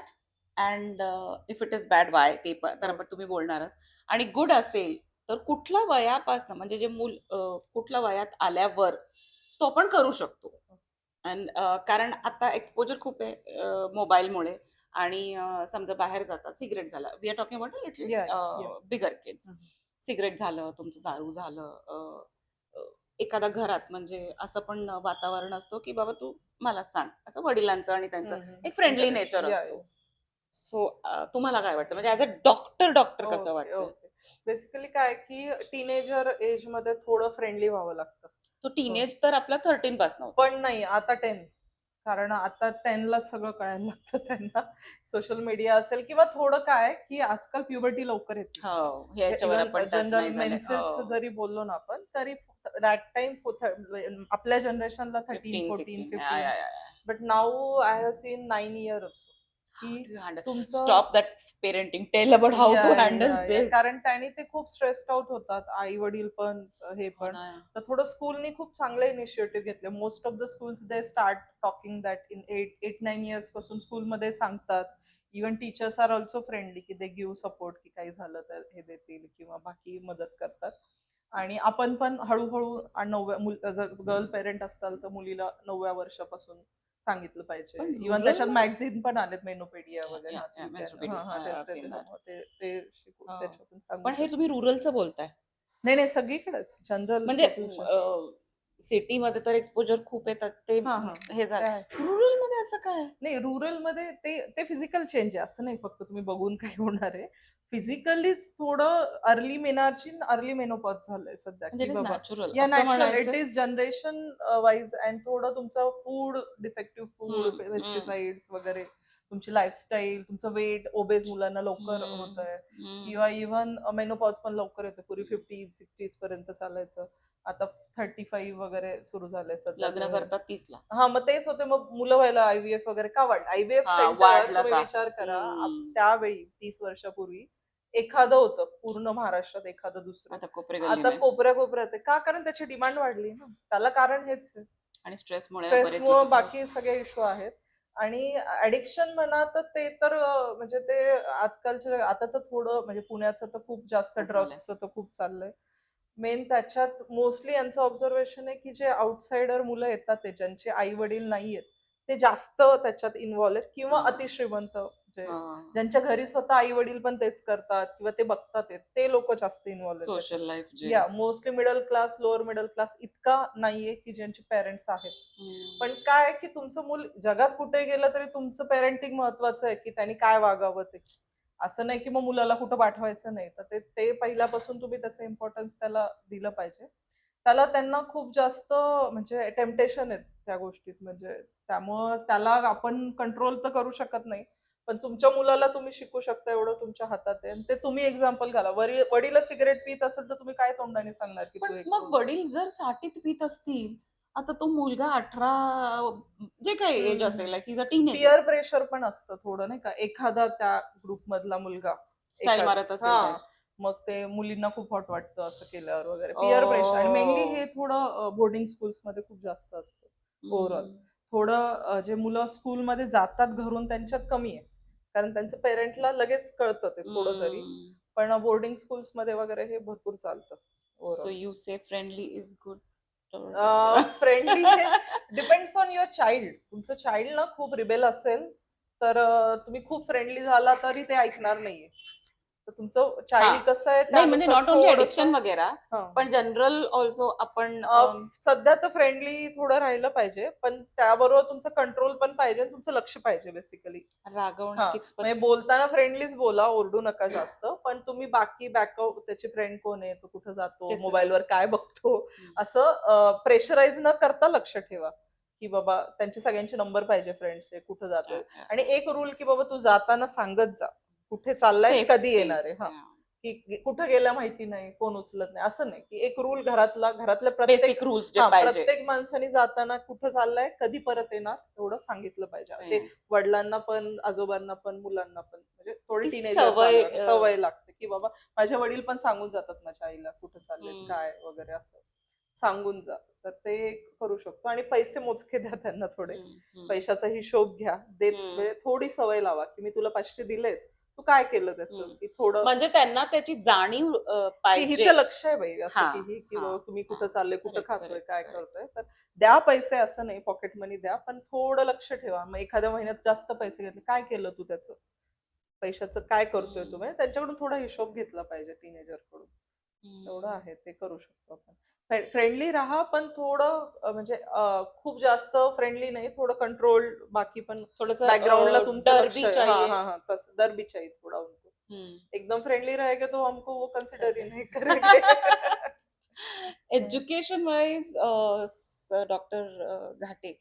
Speaker 1: and if it is bad why, ते तर आपण तुम्ही बोलणारच. आणि गुड असेल तर कुठल्या वयापासून, म्हणजे जे मूल कुठल्या वयात आल्यावर तो आपण करू शकतो. कारण आता एक्सपोजर खूप आहे मोबाईलमुळे. आणि समजा बाहेर जातात, सिगरेट झालं, we are talking about little bigger kids, cigarette झालं, तुमचं दारू झालं, एखादा घरात म्हणजे असं पण वातावरण असतो की बाबा तू मला सांग, असं वडिलांचं आणि त्यांचं एक फ्रेंडली नेचर असतो. सो तुम्हाला काय वाटतं, म्हणजे ऍज अ डॉक्टर कसं वाटतं?
Speaker 2: बेसिकली काय की टीनेजर एज मध्ये थोडं फ्रेंडली व्हावं लागतं.
Speaker 1: तो टीनेज तर आपला 13 पासून,
Speaker 2: पण नाही, आता 10. कारण आता 10लाच सगळं कळायला लागतं त्यांना. सोशल मीडिया असेल, किंवा थोडं काय की आजकाल प्युबर्टी लवकर येते. जनरल मेन्सेस जरी बोललो ना आपण, तरी दॅट टाइम आपल्या जनरेशनला 13, 14, 15. But now I have seen 9 years. की तुमचं
Speaker 1: stop that parenting, tell about how to handle this.
Speaker 2: कारण त्याने ते खूप स्ट्रेस्ड आउट होतात, आई वडील पण हे पण. तर थोडं स्कूलनी खूप चांगले इनिशिएटिव्ह घेतले. Most of the schools they start talking that in 8-9 years पासून स्कूलमध्ये सांगतात. Even teachers are also friendly, की दे गिव्ह सपोर्ट, की काही झालं तर हे देतील किंवा बाकी मदत करतात. आणि आपण पण हळूहळू जर गर्ल पेरेंट असताल तर मुलीला 9व्या वर्षापासून सांगितलं पाहिजे. इव्हन त्याच्यात मॅगझिन पण आलेत, मेनोपेडिया वगैरे. त्याच्यातून सांगू
Speaker 1: पण हे
Speaker 2: शकतो.
Speaker 1: तुम्ही रुरलचं बोलताय,
Speaker 2: नाही सगळीकडेच जनरल.
Speaker 1: म्हणजे सिटी मध्ये तर एक्सपोजर खूप येतात ते हे झालं, रुरल मध्ये असं काय
Speaker 2: नाही. रुरल मध्ये ते फिजिकल चेंज आहे, असं नाही फक्त तुम्ही बघून काही होणार आहे. फिजिकलीच थोडं अर्ली मेनोपॉज झालंय सध्या, की बाबा या natural it is generation wise. And थोडं तुमचं फूड, डिफेक्टिव्ह फूड, पेस्टिसाइड्स वगैरे, तुमची लाईफस्टाईल, तुमचं वेट, ओबेज मुलांना लवकर होत आहे, किंवा इव्हन मेनोपॉज पण लवकर येतं. पूर्वी 50-60 पर्यंत चालायचं, आता 35 वगैरे सुरू झालंय सध्या.
Speaker 1: लग्न करतात 30ला.
Speaker 2: हा, मग तेच होते. मग मुलं व्हायला आयव्हीएफ वगैरे का वाढलं? आयव्हीएफ सेंटर तुम्ही विचार करा, त्यावेळी 30 वर्षापूर्वी एखादं होतं पूर्ण महाराष्ट्रात, एखादं दुसरं. आता कोपऱ्यात आहे का? कारण त्याची डिमांड वाढली ना. त्याला कारण हेच आहे,
Speaker 1: आणि स्ट्रेसमुळे
Speaker 2: बाकी सगळे इश्यू आहेत. आणि ऍडिक्शन म्हणा तर ते तर म्हणजे ते आजकालच्या, आता तर थोडं म्हणजे पुण्याचं तर खूप जास्त, ड्रग्सचं तर खूप चाललंय. मेन त्याच्यात मोस्टली यांचं ऑब्झर्वेशन आहे, की जे आउटसाइडर मुलं येतात, ते ज्यांचे आई वडील नाहीयेत, ते जास्त त्याच्यात इन्व्हॉल्व आहेत. किंवा अतिश्रीमंत, ज्यांच्या घरी स्वतः आई वडील पण तेच करतात किंवा ते बघतात, ते लोक जास्त इन्व्हॉल्व आहेत
Speaker 1: सोशल लाईफ.
Speaker 2: या mostly middle class, lower middle class इतका नाहीये की ज्यांचे पेरेंट्स आहेत. पण काय की तुमचं मूल जगात कुठे गेलं तरी तुमचं पेरेंटिंग महत्वाचं आहे, की त्यांनी काय वागावं ते. असं नाही की मग मुलाला कुठं पाठवायचं नाही. तर ते पहिल्यापासून तुम्ही त्याचं इम्पॉर्टन्स त्याला दिलं पाहिजे. त्याला त्यांना खूप जास्त म्हणजे टेम्पटेशन आहेत त्या गोष्टीत, म्हणजे त्यामुळं त्याला आपण कंट्रोल तर करू शकत नाही. पण तुमच्या मुलाला तुम्ही शिकू शकता एवढं तुमच्या हातात आहे. ते तुम्ही एक्झाम्पल घाला. वडील सिगरेट पित असेल तर तुम्ही काय तोंडाने सांगणार की तू?
Speaker 1: मग वडील जर 60त पित असतील, आता तो मुलगा 18, जे काही एज असेल,
Speaker 2: पिअर प्रेशर पण असतं थोडं, नाही का? एखादा त्या ग्रुप मधला मुलगा
Speaker 1: स्टाईल मारत असेल,
Speaker 2: मग ते मुलींना खूप हॉट वाटतं असं केल्यावर वगैरे. पिअर प्रेशर. आणि मेनली हे थोडं बोर्डिंग स्कूल्स मध्ये खूप जास्त असतं ओव्हरऑल. थोडं जे मुलं स्कूलमध्ये जातात घरून त्यांच्यात कमी आहे, कारण त्यांच्या पेरेंटला लगेच कळतं ते थोडं तरी. पण बोर्डिंग स्कूल्स मध्ये वगैरे हे भरपूर चालतं.
Speaker 1: सो यू से friendly is good.
Speaker 2: Friendly depends on your child. तुमचं चाइल्ड ना खूप रिबेल असेल तर तुम्ही खूप फ्रेंडली झाला तरी ते ऐकणार नाहीये. तर तुमचं चाइल्ड कसं आहे,
Speaker 1: नाही म्हणजे नॉट ओनली ऍडिक्शन वगैरे, पण जनरल ऑल्सो आपण
Speaker 2: सध्या तर फ्रेंडली थोडं राहिलं पाहिजे, पण त्याबरोबर तुमचं कंट्रोल पण पाहिजे, तुमचं लक्ष पाहिजे बेसिकली. म्हणजे बोलताना फ्रेंडलीच बोला, ओरडू नका जास्त. पण तुम्ही बाकी बॅकअप, त्याची फ्रेंड कोण आहे, तो कुठं जातो, मोबाईलवर काय बघतो, असं प्रेशराईज न करता लक्ष ठेवा, की बाबा त्यांचे सगळ्यांचे नंबर पाहिजे फ्रेंड्सचे, कुठं जातोय. आणि एक रूल की बाबा तू जाताना सांगत जा कुठे चाललाय, कधी येणार आहे. की कुठं गेला माहिती नाही, कोण उचलत नाही, असं नाही. की एक रूल घरातल्या प्रत्येक माणसाने जाताना कुठं चाललाय, कधी परत येणार, एवढं सांगितलं पाहिजे. ते वडिलांना पण, आजोबांना पण, मुलांना पण. म्हणजे थोडी टीनेजर सवय लागते, की बाबा माझे वडील पण सांगून जातात माझ्या आईला कुठं चालले काय वगैरे, असं सांगून जा. तर ते करू शकतो. आणि पैसे मोजके द्या त्यांना, थोडे पैशाचा हिशोब घ्या, म्हणजे थोडी सवय लावा, की मी तुला 500 दिलेत, तू काय केलं त्याचं, की थोडं
Speaker 1: म्हणजे त्यांना त्याची जाणीव पाहिजे,
Speaker 2: हिचं लक्ष आहे बाई असं, की तुम्ही कुठं चालले, कुठं खातोय, काय करतोय. तर द्या पैसे, असं नाही पॉकेट मनी द्या, पण थोडं लक्ष ठेवा. मग एखाद्या महिन्यात जास्त पैसे घेतले, काय केलं तू त्याचं, पैशाचं काय करतोय तुम्ही, त्यांच्याकडून थोडा हिशोब घेतला पाहिजे टीनेजर कडून. एवढं आहे, ते करू शकतो आपण. फ्रेंडली राहा, पण थोडं म्हणजे खूप जास्त फ्रेंडली नाही, थोडं कंट्रोल. बाकी पण थोडंसं बॅकग्राऊंडला तुमचं लक्ष आहे. तसं डर भी चाहिए थोड़ा उनको. एकदम फ्रेंडली रहेगा तो हमको वो कंसिडर ही नहीं करेंगे.
Speaker 1: एजुकेशन वाइज डॉक्टर घाटे,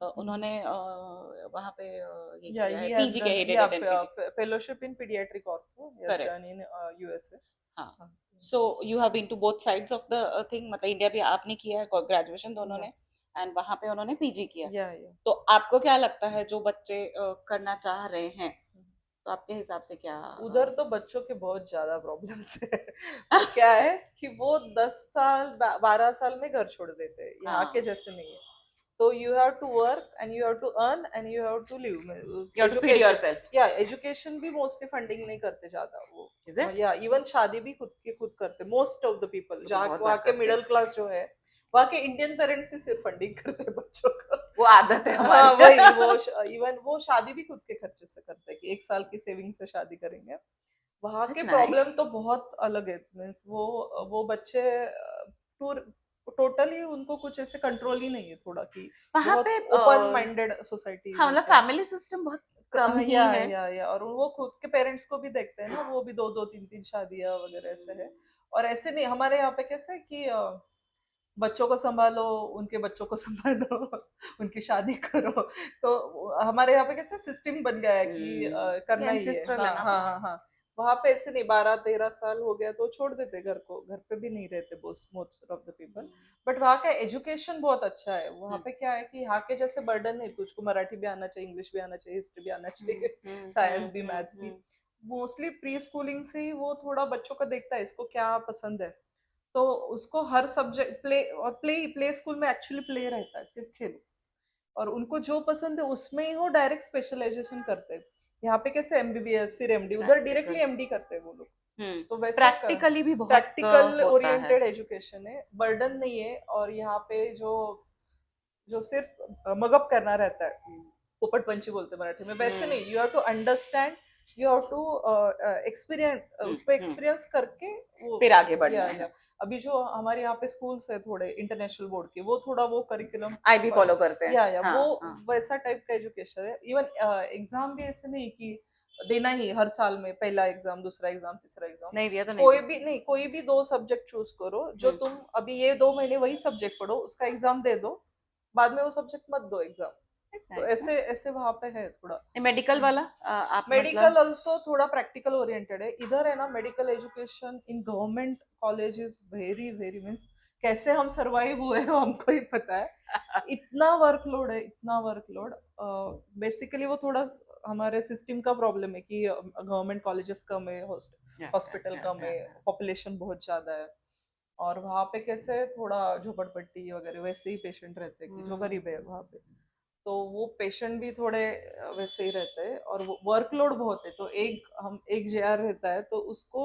Speaker 1: उन्होंने वहाँ पे पीजी किया,
Speaker 2: fellowship in pediatric ortho in USA.
Speaker 1: So you have been to both sides of the thing, मतलब इंडिया भी आपने किया है ग्रेजुएशन दोनों ने, एंड वहां पे उन्होंने पीजी किया।
Speaker 2: या
Speaker 1: तो आपको क्या लगता है जो बच्चे करना चाह रहे हैं, तो आपके हिसाब से क्या
Speaker 2: उधर तो बच्चों के बहुत ज्यादा प्रॉब्लम्स है। वो क्या है कि वो 10 साल 12 साल में घर छोड़ देते हैं, यहाँ के
Speaker 1: हाँ,
Speaker 2: जैसे नहीं है। तो you have to work and you have to earn and you have to live.
Speaker 1: You have to feed
Speaker 2: education,
Speaker 1: yourself.
Speaker 2: या एजुकेशन भी मोस्टली फंडिंग नहीं करते ज्यादा
Speaker 1: इज
Speaker 2: वो,
Speaker 1: इट?
Speaker 2: या इवन शादी भी खुद के खुद करते मोस्ट ऑफ द पीपल।
Speaker 1: तो
Speaker 2: जहाँ
Speaker 1: बहुत
Speaker 2: वहाँ
Speaker 1: बात
Speaker 2: के
Speaker 1: करते
Speaker 2: मिडिल
Speaker 1: हैं।
Speaker 2: क्लास जो है, वहाँ के इंडियन पेरेंट्स ही सिर्फ फंडिंग करते हैं बच्चों का।
Speaker 1: वो आदत है
Speaker 2: हाँ
Speaker 1: हमारे।
Speaker 2: वही, वो इवन वो शादी भी खुद के खर्चे से करते हैं कि 1 साल की सेविंग से शादी करेंगे। वहाँ के
Speaker 1: दैट्स
Speaker 2: प्रॉब्लम
Speaker 1: नाइस।
Speaker 2: तो बहुत अलग है। मीन्स वो बच्चे टूर टोटली उनको कुछ ऐसे कंट्रोल ही नहीं है थोड़ा, कि
Speaker 1: वहां पे
Speaker 2: बहुत ओपन माइंडेड सोसाइटी
Speaker 1: हाँ, मतलब
Speaker 2: जैसे।
Speaker 1: फैमिली सिस्टम बहुत कम ही है।
Speaker 2: या और वो खुद के पेरेंट्स को भी देखते हैं ना, वो भी दो दो तीन तीन शादियां वगैरह ऐसे है। और ऐसे नहीं, हमारे यहाँ पे कैसे है कि बच्चों को संभालो, उनके बच्चों को संभालो, उनकी शादी करो। तो हमारे यहाँ पे कैसे सिस्टम बन गया है कि
Speaker 1: ये
Speaker 2: करना ही है।
Speaker 1: एंसेस्ट्रल
Speaker 2: हाँ
Speaker 1: है ना
Speaker 2: हाँ
Speaker 1: अपना।
Speaker 2: हाँ हाँ। वहां पे ऐसे नहीं, 12 13 साल हो गया तो छोड़ देते घर को, घर पे भी नहीं रहते most of the people. But वहाँ का एजुकेशन बहुत अच्छा है। वहाँ पे क्या है कि यहाँ के जैसे बर्डन नहीं, तुझको मराठी भी आना चाहिए, इंग्लिश भी आना चाहिए, हिस्ट्री भी आना चाहिए, साइंस भी, मैथ्स भी। मोस्टली प्री स्कूलिंग से ही वो थोड़ा बच्चों को देखता है इसको क्या पसंद है। तो उसको हर सब्जेक्ट प्ले, और प्ले स्कूल में एक्चुअली प्ले रहता है, सिर्फ खेलो, और उनको जो पसंद है उसमें ही वो डायरेक्ट स्पेशलाइजेशन करते हैं। यहाँ पे कैसे एमबीबीएस फिर एमडी, उधर डायरेक्टली
Speaker 1: प्रैक्टिकल।
Speaker 2: एमडी करते हैं वो लोग। तो वैसा
Speaker 1: प्रैक्टिकली भी बहुत
Speaker 2: प्रैक्टिकल
Speaker 1: होता है।
Speaker 2: ओरिएंटेड एजुकेशन है, बर्डन नहीं है। और यहाँ पे जो जो सिर्फ मगअप करना रहता है, पोपट पंची बोलते हैं मराठी में, वैसे नहीं। You have to understand, you have to experience, उस पर एक्सपीरियंस करके वो।
Speaker 1: फिर आगे बढ़ना
Speaker 2: या
Speaker 1: है।
Speaker 2: अभी जो हमारे यहाँ पे स्कूल्स है थोड़े इंटरनेशनल बोर्ड के, वो थोड़ा वो करिकुलम
Speaker 1: आईबी फॉलो करते हैं।
Speaker 2: या
Speaker 1: हाँ,
Speaker 2: वो
Speaker 1: हाँ।
Speaker 2: वैसा टाइप का एजुकेशन है। इवन एग्जाम भी ऐसे नहीं कि देना ही हर साल में, पहला एग्जाम, दूसरा एग्जाम, तीसरा एग्जाम।
Speaker 1: नहीं दिया तो नहीं
Speaker 2: कोई
Speaker 1: दिया।
Speaker 2: भी नहीं, कोई भी 2 सब्जेक्ट चूज करो जो तुम अभी ये 2 महीने वही सब्जेक्ट पढ़ो, उसका एग्जाम दे दो, बाद में वो सब्जेक्ट मत दो एग्जाम।
Speaker 1: That's
Speaker 2: तो
Speaker 1: nice,
Speaker 2: ऐसे ऐसे वहां पे है थोड़ा।
Speaker 1: मेडिकल वाला आप
Speaker 2: मेडिकल
Speaker 1: मतलब।
Speaker 2: ऑल्सो थोड़ा प्रैक्टिकल ओरिएंटेड है इधर, है ना। Medical education in government college is very very means, कैसे हम सरवाइव हुए हो हमको ही पता है। इतना वर्कलोड है, इतना वर्कलोड। बेसिकली वो थोड़ा हमारे सिस्टम का प्रॉब्लम है कि गवर्नमेंट कॉलेजेस कम है, हॉस्पिटल कम है, पॉपुलेशन बहुत ज्यादा है। और वहाँ पे कैसे थोड़ा झोपड़पट्टी वगैरह वैसे ही पेशेंट रहते हैं कि जो गरीब है वहाँ पे। तो वो पेशेंट भी थोड़े वैसे ही रहते हैं, और वो वर्कलोड बहुत है। तो एक जेआर रहता है तो उसको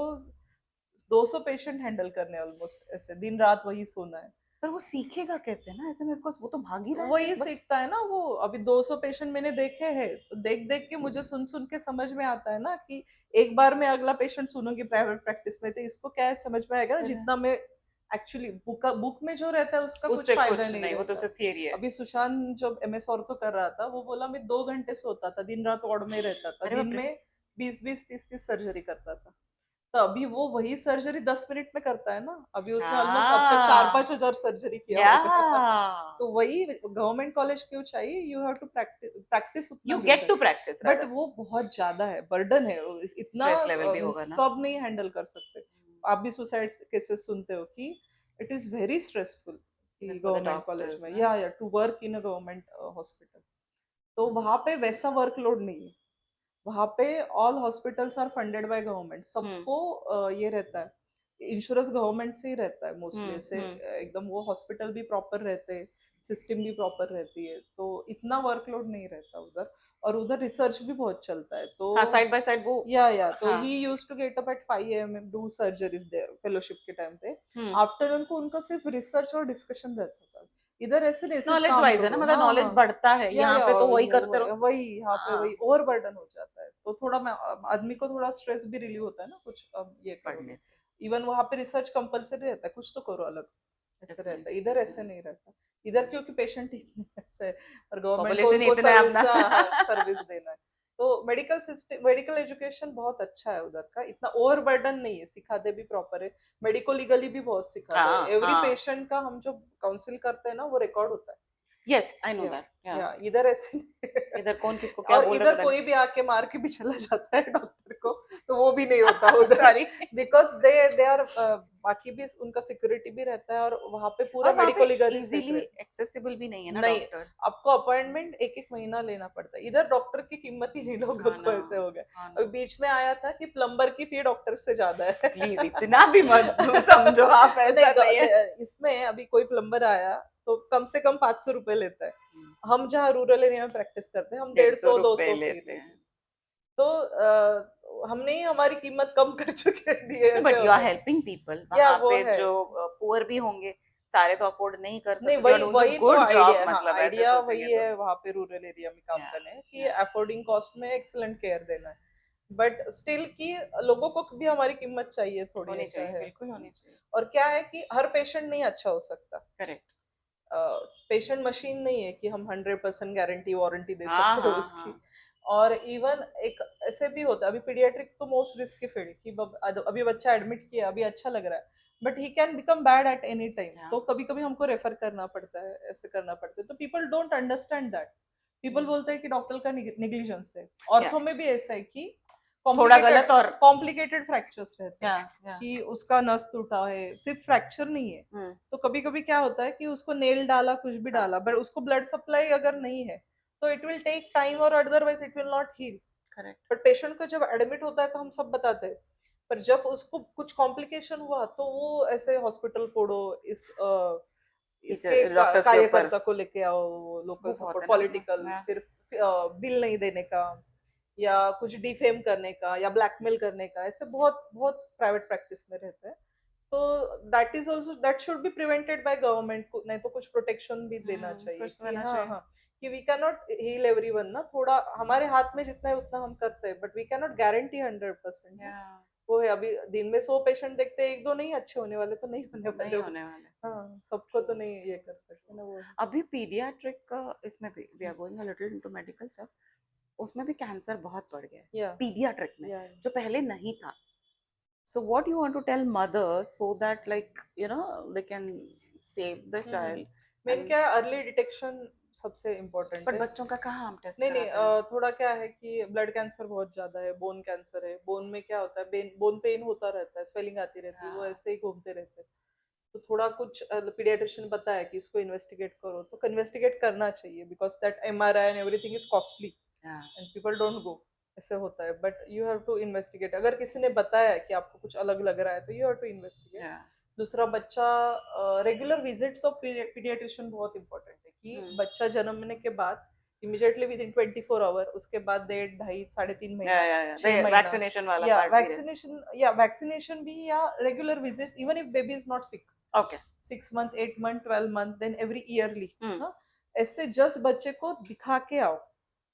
Speaker 2: 200 पेशेंट हैंडल करने, ऑलमोस्ट ऐसे दिन रात वही सोना है।
Speaker 1: पर वो सीखेगा कैसे ना ऐसे, मेरे को वो तो भाग ही रहा है
Speaker 2: वही
Speaker 1: बस।
Speaker 2: सीखता है ना वो। अभी 200 पेशेंट मैंने देखे हैं, तो देख देख के मुझे सुन सुन के समझ में आता है ना कि एक बार मैं अगला पेशेंट सुनूंगी प्राइवेट प्रैक्टिस में, तो इसको क्या है समझ में आएगा ना, जितना मैं एक्चुअली बुक में जो रहता है उसका कुछ
Speaker 1: उससे
Speaker 2: फायदा
Speaker 1: कुछ
Speaker 2: नहीं
Speaker 1: नहीं, वो तो
Speaker 2: रहता।
Speaker 1: सिर्फ थियरी है।
Speaker 2: अभी सुशांत जब एमएस ऑर्थो कर रहा था, वो बोला मैं 2 घंटे सोता था, दिन रात वार्ड में रहता था,
Speaker 1: अरे
Speaker 2: दिन
Speaker 1: बाप रे।
Speaker 2: में 20 20 30 30 सर्जरी करता था। तो अभी वो वही सर्जरी 10 मिनट में करता है ना। अभी उसने ऑलमोस्ट अब तक चार
Speaker 1: हाँ।
Speaker 2: पांच हजार सर्जरी किया
Speaker 1: या
Speaker 2: होगा। तो वही गवर्नमेंट कॉलेज क्यों चाहिए, you have to practice, practice उतना
Speaker 1: यू
Speaker 2: भी
Speaker 1: गेट
Speaker 2: उधर।
Speaker 1: To practice
Speaker 2: but
Speaker 1: rather.
Speaker 2: वो बहुत ज्यादा है, बर्डन है इतना।
Speaker 1: स्ट्रेस लेवल भी होगा ना।
Speaker 2: सब नहीं हैंडल कर सकते। आप भी सुसाइड केसेस सुनते हो कि इट इज वेरी स्ट्रेसफुल कि
Speaker 1: for the
Speaker 2: government college
Speaker 1: doctors
Speaker 2: में,
Speaker 1: ना।
Speaker 2: या to work in a government hospital. तो वहां पे वैसा वर्कलोड नहीं है। वहां पे all hospitals are funded by government, सबको ये रहता है, इंश्योरेंस गवर्नमेंट से ही रहता है मोस्टली ऐसे।
Speaker 1: हम्म।
Speaker 2: एकदम वो हॉस्पिटल भी प्रॉपर रहते हैं, सिस्टम भी प्रॉपर रहती है, तो इतना वर्कलोड नहीं रहता उधर। और उधर रिसर्च भी बहुत चलता है। तो
Speaker 1: हाँ, साइड बाय साइड वो।
Speaker 2: या तो
Speaker 1: हाँ।
Speaker 2: He used to get up at 5 AM do surgeries there fellowship के टाइम पे।
Speaker 1: हम्म।
Speaker 2: आफ्टरनून को उनका सिर्फ रिसर्च और डिस्कशन रहता था। इधर ऐसे नहीं, सिर्फ
Speaker 1: नॉलेज
Speaker 2: काम
Speaker 1: वाइज है ना,
Speaker 2: करो।
Speaker 1: मतलब
Speaker 2: हाँ
Speaker 1: नॉलेज
Speaker 2: हाँ।
Speaker 1: बढ़ता है, यहाँ पे तो वही करते रहो।
Speaker 2: वही यहाँ पे
Speaker 1: हाँ,
Speaker 2: वही ओवर बर्डन हो जाता है। तो थोड़ा मैं आदमी को थोड़ा स्ट्रेस भी रिलीव होता है ना, कुछ अब ये करो
Speaker 1: पढ़ने
Speaker 2: तो।
Speaker 1: से।
Speaker 2: इवन वहां पे रिसर्च कंपलसरी रहता है, कुछ तो करो अलग, ऐसे
Speaker 1: दैट्स
Speaker 2: रहता है।
Speaker 1: नाइस,
Speaker 2: इधर
Speaker 1: दैट्स
Speaker 2: ऐसे
Speaker 1: नाइस।
Speaker 2: नहीं रहता। इधर क्योंकि पेशेंट इतने ऐसे है, और गवर्नमेंट को
Speaker 1: पॉपुलेशन
Speaker 2: उनको
Speaker 1: इतना है
Speaker 2: सर्विस,
Speaker 1: अपना।
Speaker 2: सर्विस देना है। तो मेडिकल सिस्टम, मेडिकल एजुकेशन बहुत अच्छा है उधर का, इतना ओवर बर्डन नहीं है, सिखाते भी प्रॉपर है। मेडिको लीगली भी बहुत सिखाते हैं।
Speaker 1: हाँ,
Speaker 2: एवरी
Speaker 1: हाँ।
Speaker 2: पेशेंट का हम जो काउंसिल करते हैं ना, वो रिकॉर्ड होता है।
Speaker 1: यस, आई नो
Speaker 2: या
Speaker 1: दैट, या।
Speaker 2: या इधर ऐसे नहीं है।
Speaker 1: इधर कौन किसको क्या
Speaker 2: और
Speaker 1: बोल रहा है
Speaker 2: इधर
Speaker 1: पता नहीं।
Speaker 2: कोई भी आके मार के भी चला जाता है डॉक्टर को, तो वो भी नहीं होता उधर।
Speaker 1: सॉरी।
Speaker 2: बिकॉज दे आर बाकी भी उनका सिक्योरिटी भी रहता है, और वहाँ पे पूरा
Speaker 1: और वहाँ पे
Speaker 2: मेडिकल
Speaker 1: इजीली एक्सेसिबल भी नहीं है ना
Speaker 2: नहीं,
Speaker 1: डॉक्टर्स।
Speaker 2: आपको अपॉइंटमेंट एक एक महीना लेना पड़ता है। इधर डॉक्टर की कीमत ही नहीं लोगों
Speaker 1: हाँ
Speaker 2: को
Speaker 1: ना,
Speaker 2: ऐसे हो गया।
Speaker 1: हाँ
Speaker 2: अभी
Speaker 1: ना।
Speaker 2: बीच में आया था कि प्लम्बर की फी डॉक्टर से ज्यादा है।
Speaker 1: प्लीज इतना भी मत समझो आप, ऐसा नहीं है।
Speaker 2: इसमें अभी कोई प्लम्बर आया तो कम से कम 500 रुपए लेता है। हम जहाँ रूरल एरिया में प्रैक्टिस करते हैं, हम
Speaker 1: 150 रुपए
Speaker 2: 150-200 फी
Speaker 1: लेते
Speaker 2: लेते
Speaker 1: हैं।
Speaker 2: हैं। तो हमने ही हमारी कीमत कम कर चुके दिए, ऐसे
Speaker 1: बट यू आर
Speaker 2: होता है।
Speaker 1: हेल्पिंग पीपल,
Speaker 2: या
Speaker 1: वहां
Speaker 2: वो
Speaker 1: पे
Speaker 2: है।
Speaker 1: जो पुअर भी होंगे, सारे तो अफोर्ड नहीं कर
Speaker 2: नहीं,
Speaker 1: सकते। यू आर
Speaker 2: वही
Speaker 1: डूइंग अ
Speaker 2: वही तो
Speaker 1: गुड
Speaker 2: आइडिया
Speaker 1: जॉब,
Speaker 2: है। हाँ,
Speaker 1: मतलब ऐसे
Speaker 2: आइडिया
Speaker 1: सोचेंगे
Speaker 2: वही
Speaker 1: तो।
Speaker 2: है वहाँ पे रूरल एरिया में काम
Speaker 1: या
Speaker 2: करने हैं कि
Speaker 1: या
Speaker 2: अफोर्डिंग कॉस्ट में एक्सलेंट केयर देना है। बट स्टिल की लोगों को भी हमारी कीमत चाहिए थोड़ी,
Speaker 1: होनी
Speaker 2: ऐसा
Speaker 1: चाहिए,
Speaker 2: है।
Speaker 1: बिल्कुल होनी चाहिए।
Speaker 2: और क्या है कि हर पेशेंट नहीं अच्छा हो सकता।
Speaker 1: करेक्ट।
Speaker 2: पेशेंट मशीन नहीं है कि हम 100% गारंटी वारंटी दे
Speaker 1: हाँ
Speaker 2: सकते हैं
Speaker 1: हाँ
Speaker 2: उसकी।
Speaker 1: हाँ।
Speaker 2: और इवन एक ऐसे भी होता है, अभी पीडियाट्रिक तो मोस्ट रिस्की फील्ड कि अभी बच्चा एडमिट किया, अभी अच्छा लग रहा है, but he can become bad at any time.
Speaker 1: या
Speaker 2: तो कभी कभी हमको रेफर करना पड़ता है, ऐसे करना पड़ता है। तो people don't understand that. People बोलते हैं कि डॉक्टर का निग्लिजेंस है।
Speaker 1: या
Speaker 2: ऑर्थो में भी ऐसा है कि
Speaker 1: थोड़ा
Speaker 2: कॉम्प्लिकेटेड
Speaker 1: गलत और
Speaker 2: कॉम्प्लिकेटेड फ्रैक्चर्स रहते हैं,
Speaker 1: या
Speaker 2: कि उसका नस टूटा है, सिर्फ फ्रैक्चर नहीं है। तो कभी कभी क्या होता है कि उसको नेल डाला, कुछ भी
Speaker 1: हाँ
Speaker 2: डाला, बट उसको ब्लड सप्लाई अगर नहीं है तो इट विल टेक टाइम, और otherwise it will not heal.
Speaker 1: Correct.
Speaker 2: But patient को जब एडमिट होता है तो हम सब बताते हैं, पर जब उसको कुछ कॉम्प्लिकेशन हुआ तो वो ऐसे हॉस्पिटल फोड़ो, इसके
Speaker 1: टीचर डॉक्टर्स के ऊपर
Speaker 2: कार्यकर्ता को लेके आओ, लोकल
Speaker 1: वो बहुत
Speaker 2: सपोर्ट,
Speaker 1: है ना।
Speaker 2: पॉलिटिकल, फिर बिल नहीं देने का, या कुछ डिफेम करने का, या ब्लैकमेल करने का, ऐसे बहुत बहुत प्राइवेट प्रैक्टिस में रहता है। तो that is also, that should be prevented by government को, नहीं तो कुछ प्रोटेक्शन भी देना चाहिए
Speaker 1: कुछ
Speaker 2: कि
Speaker 1: रहना
Speaker 2: हाँ
Speaker 1: चाहिए।
Speaker 2: हाँ, कि we can not heal everyone ना, थोड़ा हमारे हाथ में जितना है उतना हम करते हैं, but we can not guarantee 100% ना।
Speaker 1: या
Speaker 2: वो है, अभी दिन में 100 पेशेंट देखते हैं, एक दो नहीं अच्छे होने वाले, तो नहीं होने वाले
Speaker 1: नहीं
Speaker 2: वो।
Speaker 1: होने वाले।
Speaker 2: हाँ, सबको तो नहीं ये कर सकते ना वो।
Speaker 1: अभी पीडियाट्रिक का, इसमें भी we are going a little into medical stuff, उसमें भी कैंसर बहुत बढ़ गया है
Speaker 2: या
Speaker 1: पीडियाट्रिक में,
Speaker 2: या
Speaker 1: जो पहले नहीं था। So what you want to tell mothers so that, like, they can save the child
Speaker 2: main
Speaker 1: and
Speaker 2: क्या है, अर्ली डिटेक्शन सबसे इम्पोर्टेंट
Speaker 1: बट
Speaker 2: है।
Speaker 1: बच्चों का कहाँ हम टेस्ट
Speaker 2: नहीं नहीं,
Speaker 1: कराते हैं।
Speaker 2: थोड़ा क्या है कि ब्लड कैंसर बहुत ज्यादा है, बोन कैंसर है। बोन में क्या होता है, बोन पेन होता रहता है, स्वेलिंग आती रहती है, वो
Speaker 1: हाँ
Speaker 2: ऐसे ही घूमते रहते हैं। तो थोड़ा कुछ पीडियाट्रिशियन बताया कि इसको इन्वेस्टिगेट करो, तो इन्वेस्टिगेट करना चाहिए, because that MRI and everything is costly
Speaker 1: हाँ
Speaker 2: एंड पीपल डोंट गो। ऐसे होता है, but you have to investigate. अगर किसी ने बताया है कि आपको कुछ अलग लग रहा है, तो यू हैव टू इन्वेस्टिगेट।
Speaker 1: हाँ।
Speaker 2: दूसरा, बच्चा रेगुलर विजिट्स ऑफ पीडियाट्रिशियन बहुत इंपॉर्टेंट है, कि बच्चा जन्मने के बाद इमिडिएटली विद इन 24 आवर, उसके बाद 1.5 साढ़े 3 महीना,
Speaker 1: या
Speaker 2: 6 महीना,
Speaker 1: वैक्सीनेशन वाला
Speaker 2: या
Speaker 1: पार्ट भी है।
Speaker 2: वैक्सीनेशन भी, या regular visits, even if baby is not sick,
Speaker 1: okay.
Speaker 2: 6 month, 8 month, 12 month, then every yearly.
Speaker 1: Hmm
Speaker 2: हाँ, ऐसे जस्ट बच्चे को दिखा के आओ,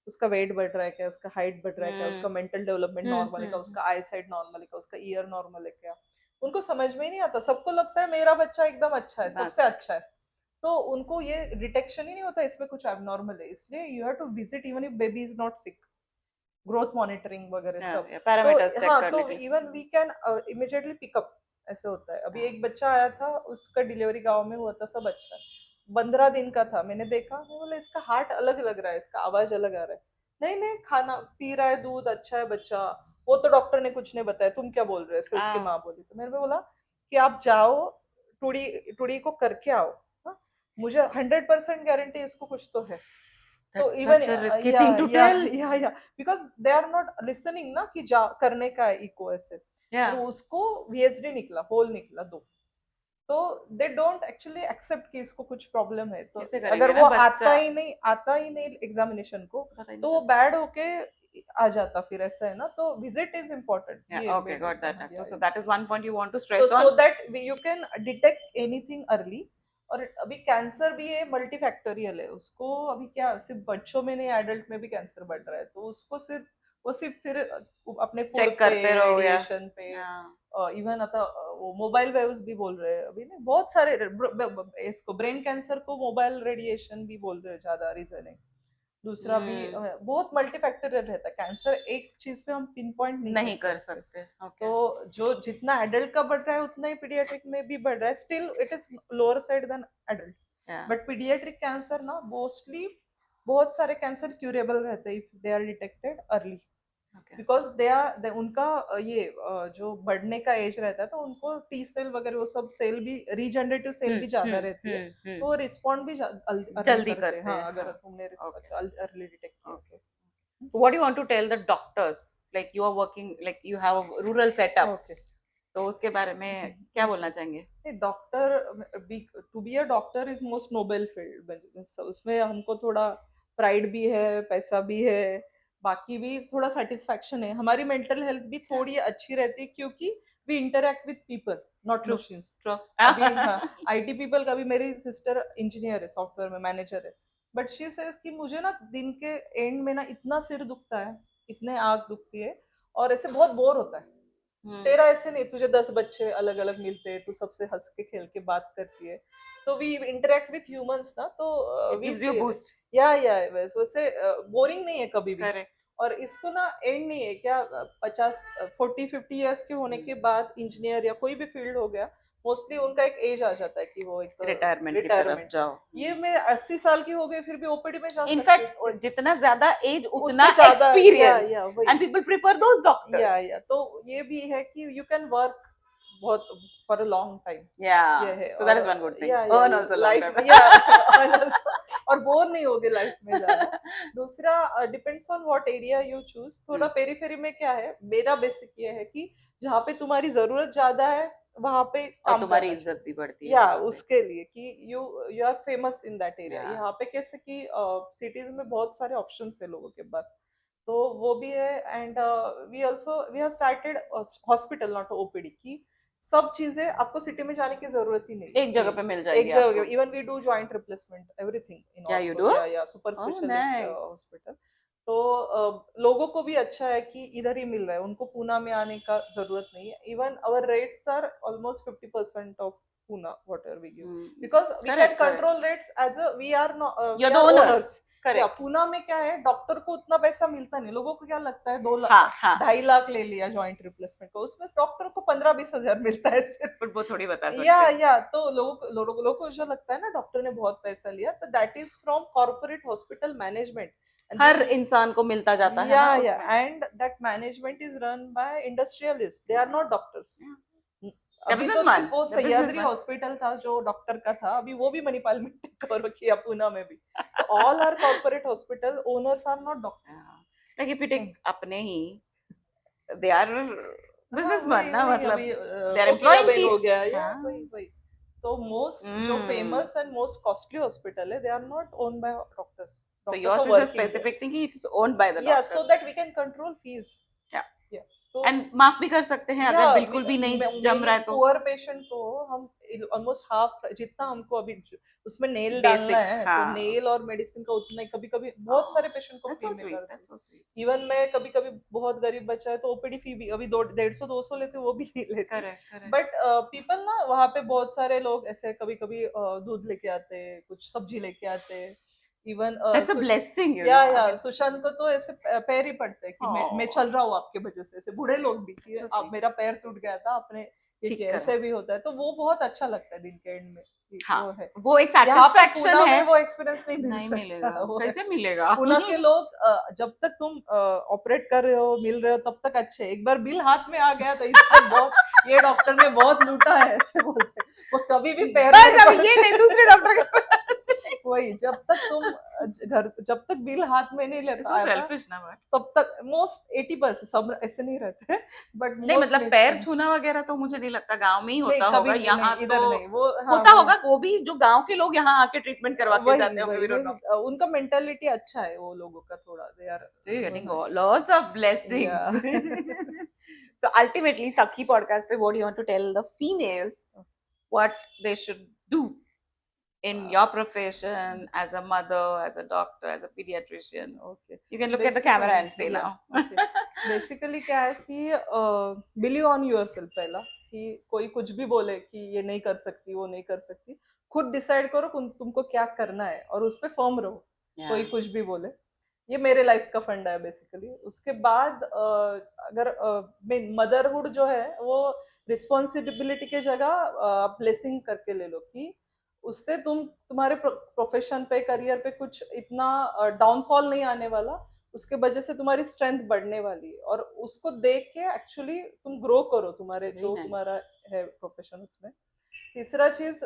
Speaker 2: उसका वेट बढ़ रहा है क्या, उसका हाइट बढ़ रहा है क्या, उसका मेंटल डेवलपमेंट नॉर्मल है क्या,
Speaker 1: हम्म।
Speaker 2: उसका आई साइड नॉर्मल है क्या, उसका ईयर नॉर्मल है क्या। उनको समझ में ही नहीं आता, सबको लगता है मेरा बच्चा एकदम अच्छा है, सबसे
Speaker 1: बस
Speaker 2: अच्छा है। तो उनको ये डिटेक्शन ही नहीं होता इसमें कुछ एबनॉर्मल है, इसलिए you have to visit even if baby is not sick, growth monitoring वगैरह सब। तो
Speaker 1: पैरामीटर्स चेक
Speaker 2: हाँ,
Speaker 1: करने
Speaker 2: तो
Speaker 1: के लिए।
Speaker 2: Even we can immediately pick up. ऐसे होता है। अभी एक बच्चा आया था, उसका डिलीवरी गांव में हुआ था, सब अच्छा है, 15 दिन का था। मैंने देखा, मैं बोला इसका हार्ट अलग लग रहा है, इसका आवाज अलग आ रहा है। नहीं नहीं, खाना पी रहा है, दूध अच्छा है बच्चा, वो तो डॉक्टर ने कुछ नहीं बताया, तुम क्या बोल रहे हो, ऐसे उसकी
Speaker 1: हाँ
Speaker 2: माँ बोली। तो मैंने बोला कि आप जाओ, टूडी टूडी को करके आओ। हाँ? मुझे 100% गारंटी इसको कुछ तो है। तो
Speaker 1: that's
Speaker 2: even
Speaker 1: such a risky
Speaker 2: या
Speaker 1: थिंग टू
Speaker 2: या
Speaker 1: टेल।
Speaker 2: या because they are not listening ना, कि जा करने का है इको ऐसे।
Speaker 1: या
Speaker 2: और उसको वीएसडी निकला, होल निकला 2। तो दे डोंट एक्चुअली एक्सेप्ट कि इसको कुछ प्रॉब्लम है। तो
Speaker 1: कैसे
Speaker 2: अगर
Speaker 1: करेंगे ना
Speaker 2: वो
Speaker 1: बच्चा,
Speaker 2: आता ही नहीं एग्जामिनेशन को,
Speaker 1: पता ही नहीं
Speaker 2: तो वो
Speaker 1: चलता।
Speaker 2: बैड होके आ जाता, फिर ऐसा है ना। तो विजिट इज इम्पोर्टेंट,
Speaker 1: Yeah,
Speaker 2: ये
Speaker 1: okay, got
Speaker 2: बेबीज
Speaker 1: that,
Speaker 2: में।
Speaker 1: Dr. So that is one point you want to
Speaker 2: तो
Speaker 1: stress
Speaker 2: so
Speaker 1: on.
Speaker 2: That you can detect anything early. और अभी कैंसर भी है, मल्टीफैक्टोरियल है। उसको अभी क्या, सिर्फ बच्चों में नहीं, एडल्ट में भी कैंसर बढ़ रहा है। तो उसको सिर्फ फिर अपने फूड
Speaker 1: चेक
Speaker 2: पे,
Speaker 1: करते रहो या
Speaker 2: रेडिएशन पे,
Speaker 1: हाँ।
Speaker 2: इवन आता वो मोबाइल वेव्स भी बोल रहे हैं अभी, नहीं बहुत सारे इसको ब्रेन कैंसर को मोबाइल रेडिएशन भी बोल रहे हैं, ज्यादा रीजन है। दूसरा भी
Speaker 1: हम्म,
Speaker 2: बहुत मल्टीफैक्टोरियल रहता है कैंसर, एक चीज पे हम पिन पॉइंट नहीं कर
Speaker 1: नहीं कर
Speaker 2: सकते।
Speaker 1: सकते। ओके।
Speaker 2: तो जो जितना एडल्ट का बढ़ रहा है, उतना ही पीडियाट्रिक में भी बढ़ रहा है। Still it is lower side than adult.
Speaker 1: या
Speaker 2: बट पीडियाट्रिक कैंसर ना मोस्टली, बहुत सारे कैंसर क्यूरेबल रहते हैं if they are detected early. Because they उनका ये जो बढ़ने का एज रहता है तो उनको टी सेल वगैरह वो सब सेल भी रीजनरेटिव सेल भी ज्यादा रहती है, तो वो रिस्पॉन्ड भी अर्ली
Speaker 1: जल्दी
Speaker 2: करते हैं।
Speaker 1: करते
Speaker 2: हाँ,
Speaker 1: हैं,
Speaker 2: अगर
Speaker 1: हाँ,
Speaker 2: तुमने
Speaker 1: okay,
Speaker 2: अर्ली डिटेक्ट किया
Speaker 1: okay. So what do you want to tell the doctors? Like you are working, like you have a rural setup.
Speaker 2: ओके।
Speaker 1: तो उसके बारे में क्या बोलना चाहेंगे?
Speaker 2: Doctor, to be a doctor is most noble field, उसमें हमको थोड़ा प्राइड भी है, पैसा भी है, बाकी भी थोड़ा सेटिस्फैक्शन है, हमारी मेंटल हेल्थ भी थोड़ी अच्छी रहती है क्योंकि we interact with people not
Speaker 1: True,
Speaker 2: machines.
Speaker 1: true.
Speaker 2: अभी हाँ, आईटी पीपल का भी, मेरी सिस्टर इंजीनियर है, सॉफ्टवेयर में मैनेजर है, बट शी सेज कि मुझे ना दिन के एंड में ना इतना सिर दुखता है, इतने आंख दुखती है और ऐसे बहुत बोर होता है। तेरा ऐसे नहीं, तुझे 10 बच्चे अलग अलग मिलते हैं, तू सबसे हंस के खेल के बात करती है, तो वी इंटरेक्ट विथ ह्यूमंस ना, तो
Speaker 1: It
Speaker 2: we
Speaker 1: gives you a
Speaker 2: feel
Speaker 1: boost.
Speaker 2: या वैसे बोरिंग नहीं है कभी भी।
Speaker 1: Correct.
Speaker 2: और इसको ना एंड नहीं है क्या, 50-40-50 ईयर्स के होने के बाद इंजीनियर या कोई भी फील्ड हो गया, मोस्टली उनका एक एज आ जाता है कि वो एक
Speaker 1: रिटायरमेंट की तरफ
Speaker 2: रिटायरमेंट।
Speaker 1: जाओ।
Speaker 2: ये मैं 80 साल की हो गई फिर भी ओपीडी में जा सकती हूँ,
Speaker 1: इनफैक्ट जितना ज्यादा एज उतना
Speaker 2: उतने ज्यादा
Speaker 1: एक्सपीरियंस,
Speaker 2: या वही
Speaker 1: and people prefer those doctors.
Speaker 2: या तो ये भी है कि यू कैन वर्क बहुत फॉर अ लॉन्ग टाइम, ये
Speaker 1: Yeah,
Speaker 2: है।
Speaker 1: so that
Speaker 2: और
Speaker 1: is one good thing.
Speaker 2: या
Speaker 1: Earn also long
Speaker 2: life
Speaker 1: term.
Speaker 2: में या earn also, और बोर नहीं होगे लाइफ में ज्यादा। दूसरा depends on what area you choose, थोड़ा पेरीफेरी में क्या है, मेरा बेसिक ये है कि जहाँ पे तुम्हारी जरूरत ज्यादा है वहां पे
Speaker 1: और
Speaker 2: काम
Speaker 1: तुम्हारी
Speaker 2: करना
Speaker 1: इज्जत भी बढ़ती
Speaker 2: चाहिए,
Speaker 1: है
Speaker 2: या
Speaker 1: वहां पे।
Speaker 2: उसके लिए कि you you are famous in that area.
Speaker 1: Yeah.
Speaker 2: यहाँ पे कैसे कि सिटीज में बहुत सारे ऑप्शंस है लोगों के पास, तो वो भी है। And we have started hospital not OPD की, सब चीजें आपको सिटी में जाने की जरूरत ही नहीं
Speaker 1: एक जगह पे मिल
Speaker 2: है, एक
Speaker 1: जाएगी आपको।
Speaker 2: जगह। Even we do joint replacement everything in
Speaker 1: Yeah, you
Speaker 2: ortho
Speaker 1: do?
Speaker 2: या super
Speaker 1: Oh,
Speaker 2: specialist
Speaker 1: nice.
Speaker 2: Hospital. तो लोगों को भी अच्छा है कि इधर ही मिल रहा है, उनको पूना में आने का जरूरत नहीं है। Even our rates are almost 50% of Pune, whatever we give, because we can
Speaker 1: Correct, correct.
Speaker 2: control rates as a we are not we
Speaker 1: You're the
Speaker 2: are
Speaker 1: owners.
Speaker 2: owners। या
Speaker 1: Correct.
Speaker 2: पूना में क्या है, डॉक्टर को उतना पैसा मिलता नहीं, लोगों को क्या लगता है 2 लाख
Speaker 1: हाँ, हाँ.
Speaker 2: 2.5 लाख ले लिया जॉइंट रिप्लेसमेंट को, उसमें डॉक्टर को 15-20 हजार मिलता है सिर्फ।
Speaker 1: पर वो थोड़ी बता सकते
Speaker 2: या
Speaker 1: हैं।
Speaker 2: या तो लोगों को जो लगता है ना डॉक्टर ने बहुत पैसा लिया, तो that is from corporate hospital management.
Speaker 1: हर इंसान को मिलता जाता है ना
Speaker 2: या
Speaker 1: उसमें।
Speaker 2: And that management is run by industrialist, they are not doctors.
Speaker 1: The
Speaker 2: अभी तो सिर्फ
Speaker 1: businessman,
Speaker 2: वो
Speaker 1: the
Speaker 2: सह्याद्री
Speaker 1: businessman.
Speaker 2: हॉस्पिटल था जो डॉक्टर का था, अभी वो भी मणिपाल में कवर किया पूना में भी। तो all are corporate hospital owners are not doctors.
Speaker 1: Like if you take अपने ही, they are businessman
Speaker 2: वही
Speaker 1: ना,
Speaker 2: वही
Speaker 1: मतलब
Speaker 2: अभी
Speaker 1: they are
Speaker 2: Kokila
Speaker 1: employing
Speaker 2: Ben
Speaker 1: की।
Speaker 2: हो गया, या
Speaker 1: हाँ।
Speaker 2: वही वही। तो मोस्ट जो famous and most costly hospital है, they are not owned by doctors.
Speaker 1: So
Speaker 2: doctors
Speaker 1: yours
Speaker 2: are
Speaker 1: is a
Speaker 2: working there,
Speaker 1: specific thing कि it is owned by the
Speaker 2: या
Speaker 1: doctor.
Speaker 2: So that we can control fees.
Speaker 1: Yeah.
Speaker 2: या तो
Speaker 1: And माफ भी कर सकते हैं
Speaker 2: या
Speaker 1: अगर बिल्कुल भी नहीं जम रहा है तो।
Speaker 2: पुअर पेशेंट को हम ऑलमोस्ट हाफ जितना हमको अभी उसमें नेल
Speaker 1: Basic,
Speaker 2: डालना है, तो
Speaker 1: हाँ।
Speaker 2: नेल और मेडिसिन का उतना ही, कभी कभी बहुत सारे पेशेंट को
Speaker 1: That's
Speaker 2: फ्री
Speaker 1: so
Speaker 2: में
Speaker 1: sweet.
Speaker 2: करते
Speaker 1: That's so sweet.
Speaker 2: हैं। इवन मैं कभी कभी बहुत गरीब बच्चा है तो ओपीडी फी भी अभी 150-200 लेते, वो भी नहीं लेते।
Speaker 1: Correct, correct.
Speaker 2: बट पीपल ना वहाँ पे बहुत सारे लोग ऐसे कभी कभी दूध लेके आते हैं, कुछ सब्जी लेके आते हैं। Even
Speaker 1: That's a blessing, you
Speaker 2: या
Speaker 1: know. I mean,
Speaker 2: सुशांत को तो ऐसे पैर ही पड़ते हैं कि मैं चल रहा हूँ आपके वजह से, ऐसे बूढ़े लोग भी कि
Speaker 1: So
Speaker 2: आप,
Speaker 1: sweet.
Speaker 2: मेरा पैर टूट गया था आपने ये
Speaker 1: ठीक
Speaker 2: किया,
Speaker 1: करा।
Speaker 2: ऐसे भी होता है, तो वो बहुत अच्छा लगता है दिन के एंड में कि
Speaker 1: हाँ,
Speaker 2: वो है।
Speaker 1: वो एक
Speaker 2: यहाँ पे
Speaker 1: satisfaction
Speaker 2: पूना
Speaker 1: है।
Speaker 2: में वो एक्सपीरियंस नहीं
Speaker 1: नहीं
Speaker 2: मिल
Speaker 1: मिलेगा,
Speaker 2: सकता, वो है।
Speaker 1: कैसे मिलेगा?
Speaker 2: पूना के लोग जब तक तुम ऑपरेट कर रहे हो, मिल रहे हो, तब तक अच्छे, एक बार बिल हाथ में आ गया तो इसने बहुत ये डॉक्टर ने बहुत लूटा है, ऐसे बोलते हैं। वो कभी भी पैर
Speaker 1: बस
Speaker 2: नहीं
Speaker 1: अभी ये नहीं, दूसरे डॉक्टर का।
Speaker 2: वही, जब तक तुम घर, जब तक बिल हाथ में नहीं लेता
Speaker 1: So
Speaker 2: आता,
Speaker 1: selfish ना बट।
Speaker 2: तब तक मोस्ट 80% सब ऐसे नहीं रहते, बट
Speaker 1: नहीं मतलब पैर छूना वगैरह तो मुझे नहीं लगता गांव में ही होता
Speaker 2: कभी
Speaker 1: होगा,
Speaker 2: नहीं,
Speaker 1: यहाँ
Speaker 2: नहीं,
Speaker 1: तो
Speaker 2: इधर नहीं, वो हाँ,
Speaker 1: होता
Speaker 2: वो
Speaker 1: होगा, वो भी जो गांव के लोग यहाँ आके ट्रीटमेंट करवा के जाते
Speaker 2: वही
Speaker 1: होंगे,
Speaker 2: वही
Speaker 1: we don't know.
Speaker 2: means, उनका मेंटालिटी अच्छा है वो लोगों का थोड़ा, they are
Speaker 1: So you're getting lots of blessings. So ultimately, Sakhi podcast पे what do you want to tell the females what they should do in your profession as a mother, as a doctor, as a pediatrician?
Speaker 2: Okay.
Speaker 1: You can look at the camera and say now.
Speaker 2: Basically क्या है कि believe on yourself, पहला कि कोई कुछ भी बोले कि ये नहीं कर सकती, वो नहीं कर सकती, खुद डिसाइड करो तुमको क्या करना है और उस पर फर्म रहो। कोई कुछ भी बोले, ये मेरे लाइफ का फंडा है बेसिकली। उसके बाद अगर मदरहुड जो है वो रिस्पॉन्सिबिलिटी के जगह ब्लेसिंग करके ले लो कि उससे तुम्हारे प्रोफेशन पे, करियर पे कुछ इतना डाउनफॉल नहीं आने वाला, उसके वजह से तुम्हारी स्ट्रेंथ बढ़ने वाली है, और उसको देख के एक्चुअली तुम ग्रो करो तुम्हारे
Speaker 1: Very
Speaker 2: जो
Speaker 1: nice.
Speaker 2: तुम्हारा है प्रोफेशन उसमें। तीसरा चीज,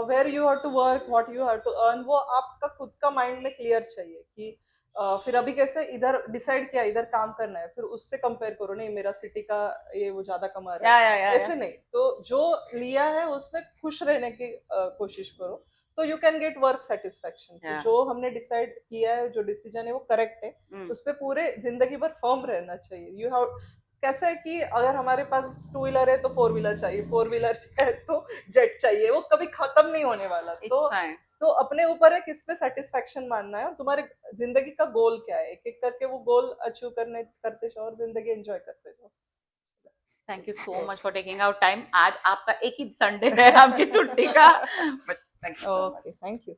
Speaker 2: where you have to work, what you have to earn, वो आपका खुद का माइंड में क्लियर चाहिए कि फिर अभी कैसे इधर डिसाइड किया इधर काम करना है, फिर उससे कंपेयर करो, नहीं मेरा सिटी का ये वो ज्यादा कमा रहा है, ऐसे नहीं। तो जो लिया है उसमें खुश रहने की कोशिश करो, तो you can get work satisfaction.
Speaker 1: Yeah.
Speaker 2: जो हमने डिसाइड किया है, जो डिसीजन है वो करेक्ट है, उस पर पूरे जिंदगी भर फर्म रहना चाहिए। यू हैव, कैसा है कि अगर हमारे पास टू व्हीलर है तो फोर व्हीलर चाहिए, फोर व्हीलर है तो जेट चाहिए, वो कभी खत्म नहीं होने वाला। तो अपने ऊपर है किस पे सेटिस्फेक्शन मानना है, और तुम्हारे जिंदगी का गोल क्या है, एक एक करके वो गोल अचीव करने करते जाओ और जिंदगी एंजॉय करते जाओ।
Speaker 1: Thank you so much for taking out time. आज आपका एक ही संडे है आपकी छुट्टी का, but thank you so much.
Speaker 2: Okay, thank you.